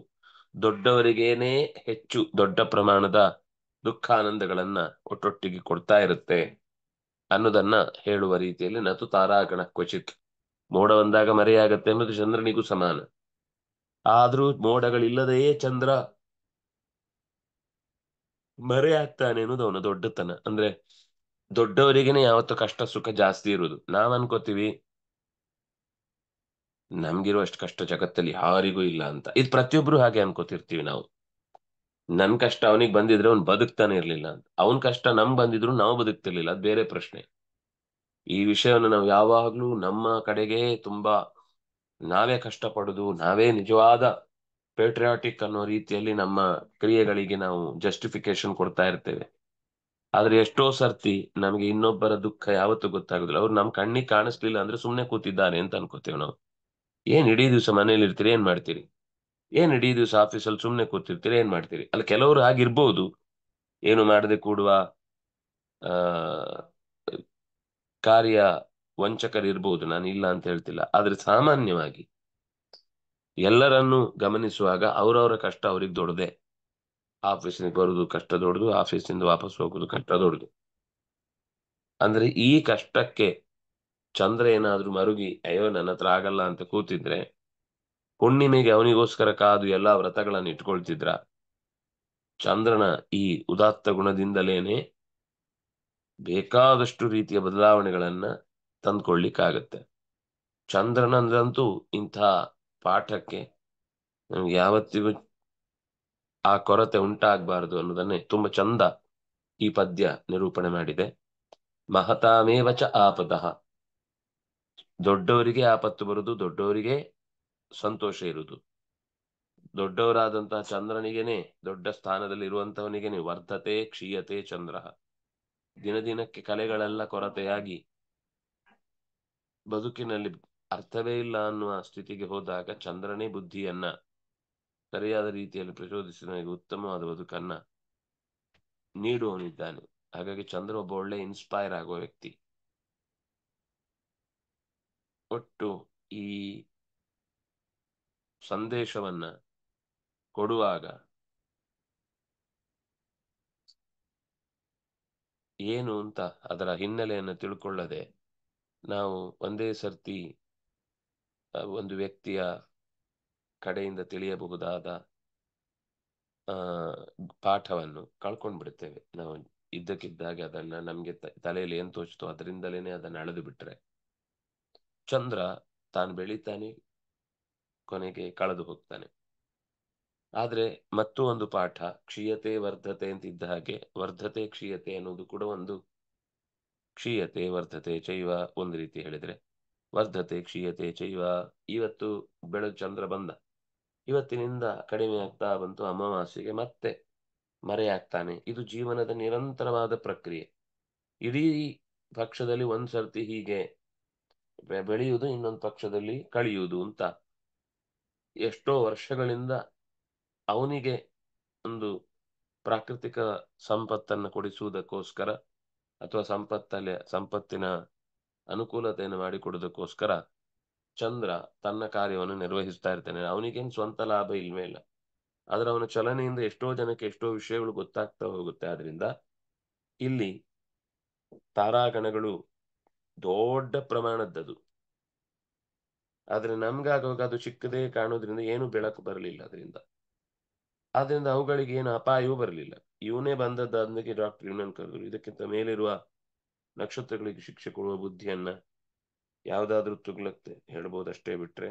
ದೊಡ್ಡವರಿಗೇನೆ ಹೆಚ್ಚು ದೊಡ್ಡ ಪ್ರಮಾಣದ ದುಃಖಾನಂದಗಳನ್ನ ಒಟ್ಟೊಟ್ಟಿಗೆ ಕೊಡ್ತಾ ಇರುತ್ತೆ ಅನ್ನೋದನ್ನ ಹೇಳುವ ರೀತಿಯಲ್ಲಿ ನತು ತಾರಾಗಣ ಕ್ವಚಿತ್. ಮೋಡ ಬಂದಾಗ ಮರೆಯಾಗತ್ತೆ ಅನ್ನೋದು ಚಂದ್ರನಿಗೂ ಸಮಾನ. ಆದ್ರೂ ಮೋಡಗಳಿಲ್ಲದೆಯೇ ಚಂದ್ರ ಮರೆಯಾಗ್ತಾನೆ ಅನ್ನೋದು ಅವನ ದೊಡ್ಡತನ. ಅಂದ್ರೆ ದೊಡ್ಡವರಿಗೇನೆ ಯಾವತ್ತು ಕಷ್ಟ ಸುಖ ಜಾಸ್ತಿ ಇರುವುದು. ನಾವ್ ಅನ್ಕೋತೀವಿ ನಮ್ಗಿರುವಷ್ಟು ಕಷ್ಟ ಜಗತ್ತಲ್ಲಿ ಯಾರಿಗೂ ಇಲ್ಲ ಅಂತ. ಇದು ಪ್ರತಿಯೊಬ್ರು ಹಾಗೆ ಅನ್ಕೋತಿರ್ತೀವಿ ನಾವು. ನನ್ ಕಷ್ಟ ಅವನಿಗೆ ಬಂದಿದ್ರೆ ಅವ್ನು ಬದುಕ್ತಾನೆ ಇರ್ಲಿಲ್ಲ ಅಂತ. ಅವನ್ ಕಷ್ಟ ನಮ್ಗ್ ಬಂದಿದ್ರು ನಾವು ಬದುಕ್ತಿರ್ಲಿಲ್ಲ, ಅದು ಬೇರೆ ಪ್ರಶ್ನೆ. ಈ ವಿಷಯವನ್ನು ನಾವು ಯಾವಾಗ್ಲೂ ನಮ್ಮ ಕಡೆಗೆ ತುಂಬಾ ನಾವೇ ಕಷ್ಟಪಡುದು, ನಾವೇ ನಿಜವಾದ ಪೇಟ್ರಿಯಾಟಿಕ್ ಅನ್ನೋ ರೀತಿಯಲ್ಲಿ ನಮ್ಮ ಕ್ರಿಯೆಗಳಿಗೆ ನಾವು ಜಸ್ಟಿಫಿಕೇಶನ್ ಕೊಡ್ತಾ ಇರ್ತೇವೆ. ಆದ್ರೆ ಎಷ್ಟೋ ಸರ್ತಿ ನಮಗೆ ಇನ್ನೊಬ್ಬರ ದುಃಖ ಯಾವತ್ತೂ ಗೊತ್ತಾಗುದಿಲ್ಲ. ಅವ್ರು ನಮ್ ಕಣ್ಣಿಗೆ ಕಾಣಿಸ್ಲಿಲ್ಲ ಅಂದ್ರೆ ಸುಮ್ನೆ ಕೂತಿದ್ದಾನೆ ಅಂತ ಅನ್ಕೋತೇವೆ ನಾವು. ಏನ್ ಇಡೀ ದಿವಸ ಮನೇಲಿ ಇರ್ತೀರಿ, ಏನ್ ಮಾಡ್ತೀರಿ? ಏನ್ ಇಡೀ ದಿವಸ ಆಫೀಸಲ್ಲಿ ಸುಮ್ನೆ ಕೂತಿರ್ತೀರಿ, ಏನ್ ಮಾಡ್ತೀರಿ? ಅಲ್ಲ, ಕೆಲವರು ಹಾಗಿರ್ಬೋದು, ಏನು ಮಾಡದೆ ಕೂಡುವ ಆ ಕಾರ್ಯ ವಂಚಕರಿರ್ಬೋದು, ನಾನು ಇಲ್ಲ ಅಂತ ಹೇಳ್ತಿಲ್ಲ. ಆದ್ರೆ ಸಾಮಾನ್ಯವಾಗಿ ಎಲ್ಲರನ್ನೂ ಗಮನಿಸುವಾಗ ಅವರವರ ಕಷ್ಟ ಅವ್ರಿಗೆ ದೊಡ್ಡದೆ. ಆಫೀಸಿಗೆ ಬರುದು ಕಷ್ಟ ದೊಡ್ಡದು, ಆಫೀಸಿಂದ ವಾಪಸ್ ಹೋಗುದು ಕಷ್ಟ ದೊಡ್ಡದು. ಅಂದ್ರೆ ಈ ಕಷ್ಟಕ್ಕೆ ಚಂದ್ರ ಏನಾದ್ರೂ ಮರುಗಿ ಅಯ್ಯೋ ನನ್ನ ಹತ್ರ ಆಗಲ್ಲ ಅಂತ ಕೂತಿದ್ರೆ, ಹುಣ್ಣಿಮೆಗೆ ಅವನಿಗೋಸ್ಕರ ಕಾದು ಎಲ್ಲಾ ವ್ರತಗಳನ್ನು ಇಟ್ಕೊಳ್ತಿದ್ರ, ಚಂದ್ರನ ಈ ಉದಾತ್ತ ಗುಣದಿಂದಲೇನೆ ಬೇಕಾದಷ್ಟು ರೀತಿಯ ಬದಲಾವಣೆಗಳನ್ನ ತಂದ್ಕೊಳ್ಲಿಕ್ಕಾಗತ್ತೆ. ಚಂದ್ರನಂದ್ರಂತೂ ಇಂಥ ಪಾಠಕ್ಕೆ ನಮ್ಗೆ ಯಾವತ್ತಿಗೂ ಆ ಕೊರತೆ ಉಂಟಾಗಬಾರದು ಅನ್ನೋದನ್ನೇ ತುಂಬಾ ಚಂದ ಈ ಪದ್ಯ ನಿರೂಪಣೆ ಮಾಡಿದೆ. ಮಹತಾಮೇವಚ ಆಪದಃ, ದೊಡ್ಡವರಿಗೆ ಆಪತ್ತು ಬರುದು, ದೊಡ್ಡವರಿಗೆ ಸಂತೋಷ ಇರುವುದು. ದೊಡ್ಡವರಾದಂತಹ ಚಂದ್ರನಿಗೇನೆ, ದೊಡ್ಡ ಸ್ಥಾನದಲ್ಲಿ ಇರುವಂತವನಿಗೇನೆ ವರ್ಧತೆ ಕ್ಷೀಯತೆ ಚಂದ್ರ. ದಿನ ದಿನಕ್ಕೆ ಕಲೆಗಳೆಲ್ಲ ಕೊರತೆಯಾಗಿ ಬದುಕಿನಲ್ಲಿ ಅರ್ಥವೇ ಇಲ್ಲ ಅನ್ನುವ ಸ್ಥಿತಿಗೆ ಹೋದಾಗ ಚಂದ್ರನೇ ಬುದ್ಧಿಯನ್ನ ಸರಿಯಾದ ರೀತಿಯಲ್ಲಿ ಪ್ರಚೋದಿಸಿ ನನಗೆ ಉತ್ತಮವಾದ ಬದುಕನ್ನ ನೀಡುವವನಿದ್ದಾನೆ. ಹಾಗಾಗಿ ಚಂದ್ರ ಒಬ್ಬ ಒಳ್ಳೆ ಇನ್ಸ್ಪೈರ್ ಆಗುವ ವ್ಯಕ್ತಿ. ಒಟ್ಟು ಈ ಸಂದೇಶವನ್ನ ಕೊಡುವಾಗ ಏನು ಅಂತ ಅದರ ಹಿನ್ನೆಲೆಯನ್ನು ತಿಳ್ಕೊಳ್ಳದೆ ನಾವು ಒಂದೇ ಸರ್ತಿ ಒಂದು ವ್ಯಕ್ತಿಯ ಕಡೆಯಿಂದ ತಿಳಿಯಬಹುದಾದ ಪಾಠವನ್ನು ಕಳ್ಕೊಂಡ್ ಬಿಡ್ತೇವೆ ನಾವು. ಇದ್ದಕ್ಕಿದ್ದಾಗೆ ಅದನ್ನ ನಮ್ಗೆ ತಲೆಯಲ್ಲಿ ಏನ್ ತೋಚ್ತೋ ಅದರಿಂದಲೇನೆ ಅದನ್ನ ಅಳೆದು ಬಿಟ್ರೆ ಚಂದ್ರ ತಾನು ಬೆಳಿತಾನೆ, ಕೊನೆಗೆ ಕಳೆದು ಹೋಗ್ತಾನೆ. ಆದ್ರೆ ಮತ್ತೂ ಒಂದು ಪಾಠ, ಕ್ಷೀಯತೆ ವರ್ಧತೆ ಅಂತಿದ್ದ ಹಾಗೆ ವರ್ಧತೆ ಕ್ಷೀಯತೆ ಅನ್ನೋದು ಕೂಡ ಒಂದು, ಕ್ಷೀಯತೆ ವರ್ಧತೆ ಚೈವ ಒಂದು ರೀತಿ ಹೇಳಿದ್ರೆ, ವರ್ಧತೆ ಕ್ಷೀಯತೆ ಚೈವ. ಇವತ್ತು ಬೆಳಗ್ಗೆ ಚಂದ್ರ ಬಂದ, ಇವತ್ತಿನಿಂದ ಕಡಿಮೆ ಆಗ್ತಾ ಬಂತು, ಅಮಾವಾಸ್ಯೆಗೆ ಮತ್ತೆ ಮರೆಯಾಗ್ತಾನೆ. ಇದು ಜೀವನದ ನಿರಂತರವಾದ ಪ್ರಕ್ರಿಯೆ. ಇಡೀ ಪಕ್ಷದಲ್ಲಿ ಒಂದ್ ಸರ್ತಿ ಹೀಗೆ ಬೆಳೆಯುವುದು, ಇನ್ನೊಂದು ಪಕ್ಷದಲ್ಲಿ ಕಳಿಯುವುದು ಅಂತ ಎಷ್ಟೋ ವರ್ಷಗಳಿಂದ ಅವನಿಗೆ ಒಂದು ಪ್ರಾಕೃತಿಕ ಸಂಪತ್ತನ್ನು ಕೊಡಿಸುವುದಕ್ಕೋಸ್ಕರ ಅಥವಾ ಸಂಪತ್ತಿನ ಅನುಕೂಲತೆಯನ್ನು ಮಾಡಿಕೊಡೋದಕ್ಕೋಸ್ಕರ ಚಂದ್ರ ತನ್ನ ಕಾರ್ಯವನ್ನು ನಿರ್ವಹಿಸ್ತಾ ಇರ್ತಾನೆ. ಅವನಿಗೇನು ಸ್ವಂತ ಲಾಭ ಇಲ್ವೇ ಇಲ್ಲ, ಆದ್ರೆ ಅವನ ಚಲನೆಯಿಂದ ಎಷ್ಟೋ ಜನಕ್ಕೆ ಎಷ್ಟೋ ವಿಷಯಗಳು ಗೊತ್ತಾಗ್ತಾ ಹೋಗುತ್ತೆ. ಆದ್ರಿಂದ ಇಲ್ಲಿ ತಾರಾಗಣಗಳು ದೊಡ್ಡ ಪ್ರಮಾಣದ್ದದು, ಆದ್ರೆ ನಮ್ಗಾಗುವಾಗ ಅದು ಚಿಕ್ಕದೇ ಕಾಣೋದ್ರಿಂದ ಏನು ಬೆಳಕು ಬರಲಿಲ್ಲ ಅದರಿಂದ. ಆದ್ರಿಂದ ಅವುಗಳಿಗೆ ಏನು ಅಪಾಯವೂ ಬರಲಿಲ್ಲ. ಇವನೇ ಬಂದದ್ದಾದ್ಮೇಲೆ ಡಾಕ್ಟರ್ ಇವನನ್ನು ಕರೆದ್ರು. ಇದಕ್ಕಿಂತ ಮೇಲಿರುವ ನಕ್ಷತ್ರಗಳಿಗೆ ಶಿಕ್ಷೆ ಕೊಡುವ ಬುದ್ಧಿಯನ್ನ ಯಾವ್ದಾದ್ರೂ ತುಗ್ಲಕ್ಕೆ ಹೇಳ್ಬೋದಷ್ಟೇ ಬಿಟ್ರೆ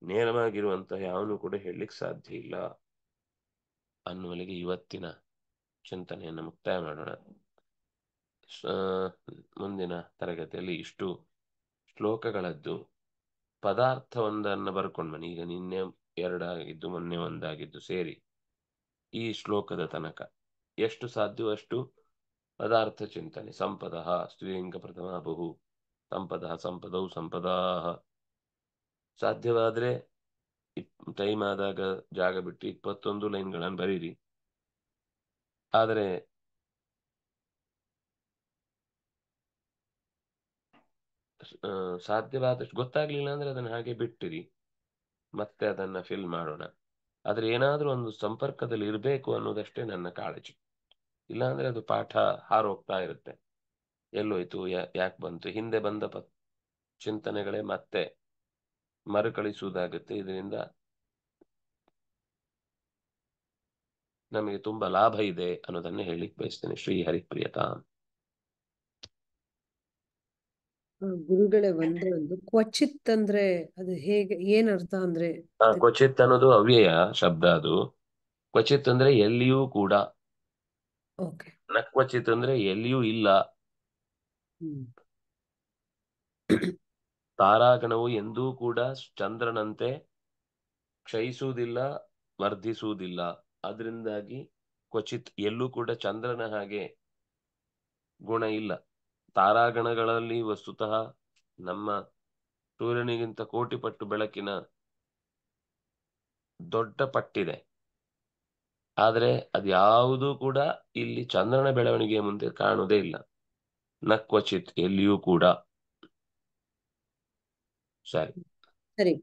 ನೇರವಾಗಿರುವಂತ ಯಾವನು ಕೂಡ ಹೇಳಲಿಕ್ಕೆ ಸಾಧ್ಯ ಇಲ್ಲ ಅನ್ನುವಲ್ಲಿಗೆ ಇವತ್ತಿನ ಚಿಂತನೆಯನ್ನು ಮುಕ್ತಾಯ ಮಾಡೋಣ. ಮುಂದಿನ ತರಗತಿಯಲ್ಲಿ ಇಷ್ಟು ಶ್ಲೋಕಗಳದ್ದು ಪದಾರ್ಥವೊಂದನ್ನು ಬರ್ಕೊಂಡ್ ಬನ್ನಿ. ಈಗ ನಿನ್ನೆ 2 ಆಗಿದ್ದು, ಮೊನ್ನೆ 1 ಆಗಿದ್ದು ಸೇರಿ ಈ ಶ್ಲೋಕದ ತನಕ ಎಷ್ಟು ಸಾಧ್ಯವೋ ಅಷ್ಟು ಪದಾರ್ಥ ಚಿಂತನೆ. ಸಂಪದಃ ಸ್ತ್ರೀಲಿಂಗ ಪ್ರಥಮ ಬಹು, ಸಂಪದಃ ಸಂಪದೌ ಸಂಪದಾಃ. ಸಾಧ್ಯವಾದ್ರೆ ಟೈಮ್ ಆದಾಗ ಜಾಗ ಬಿಟ್ಟು 21 ಲೈನ್ಗಳನ್ನು ಬರೀರಿ. ಆದರೆ ಸಾಧ್ಯವಾದಷ್ಟು ಗೊತ್ತಾಗ್ಲಿಲ್ಲ ಅಂದ್ರೆ ಅದನ್ನ ಹಾಗೆ ಬಿಟ್ಟಿರಿ, ಮತ್ತೆ ಅದನ್ನ ಫಿಲ್ ಮಾಡೋಣ. ಆದ್ರೆ ಏನಾದ್ರೂ ಒಂದು ಸಂಪರ್ಕದಲ್ಲಿ ಇರಬೇಕು ಅನ್ನೋದಷ್ಟೇ ನನ್ನ ಕಾಳಜಿ. ಇಲ್ಲಾಂದ್ರೆ ಅದು ಪಾಠ ಹಾರೋಗ್ತಾ ಇರುತ್ತೆ, ಎಲ್ಲೋಯ್ತು, ಯಾಕೆ ಬಂತು, ಹಿಂದೆ ಬಂದ ಚಿಂತನೆಗಳೇ ಮತ್ತೆ ಮರುಕಳಿಸುವುದಾಗುತ್ತೆ. ಇದರಿಂದ ನಮಗೆ ತುಂಬಾ ಲಾಭ ಇದೆ ಅನ್ನೋದನ್ನ ಹೇಳಿಕ್ ಬಯಸ್ತೇನೆ. ಶ್ರೀ ಹರಿಪ್ರಿಯತಾ. ಗುರುಗಳೇ, ಒಂದು ಕ್ವಚಿತ್ ಅಂದ್ರೆ ಅದು ಹೇಗೆ, ಏನ್ ಅರ್ಥ ಅಂದ್ರೆ? ಕ್ವಚಿತ್ ಅನ್ನೋದು ಅವ್ಯಯ ಶಬ್ದ. ಅದು ಕ್ವಚಿತ್ ಅಂದ್ರೆ ಎಲ್ಲಿಯೂ ಕೂಡ, ಓಕೆ. ನಕ್ವಚಿತ್ ಅಂದ್ರೆ ಎಲ್ಲಿಯೂ ಇಲ್ಲ. ತಾರಾಗಣವು ಎಂದೂ ಕೂಡ ಚಂದ್ರನಂತೆ ಕ್ಷಯಿಸುವುದಿಲ್ಲ, ವರ್ಧಿಸುವುದಿಲ್ಲ. ಅದರಿಂದಾಗಿ ಕ್ವಚಿತ್ ಎಲ್ಲೂ ಕೂಡ ಚಂದ್ರನ ಹಾಗೆ ಗುಣ ಇಲ್ಲ. ತಾರಾಗಣಗಳಲ್ಲಿ ವಸ್ತುತಃ ನಮ್ಮ ಸೂರ್ಯನಿಗಿಂತ ಕೋಟಿ ಪಟ್ಟು ಬೆಳಕಿನ ದೊಡ್ಡ ಪಟ್ಟಿದೆ. ಆದ್ರೆ ಅದ್ಯಾವುದೂ ಕೂಡ ಇಲ್ಲಿ ಚಂದ್ರನ ಬೆಳವಣಿಗೆಯ ಮುಂದೆ ಕಾಣುವುದೇ ಇಲ್ಲ, ನ ಕ್ವಚಿತ್, ಎಲ್ಲಿಯೂ ಕೂಡ. ಸರಿ. ಸರಿ.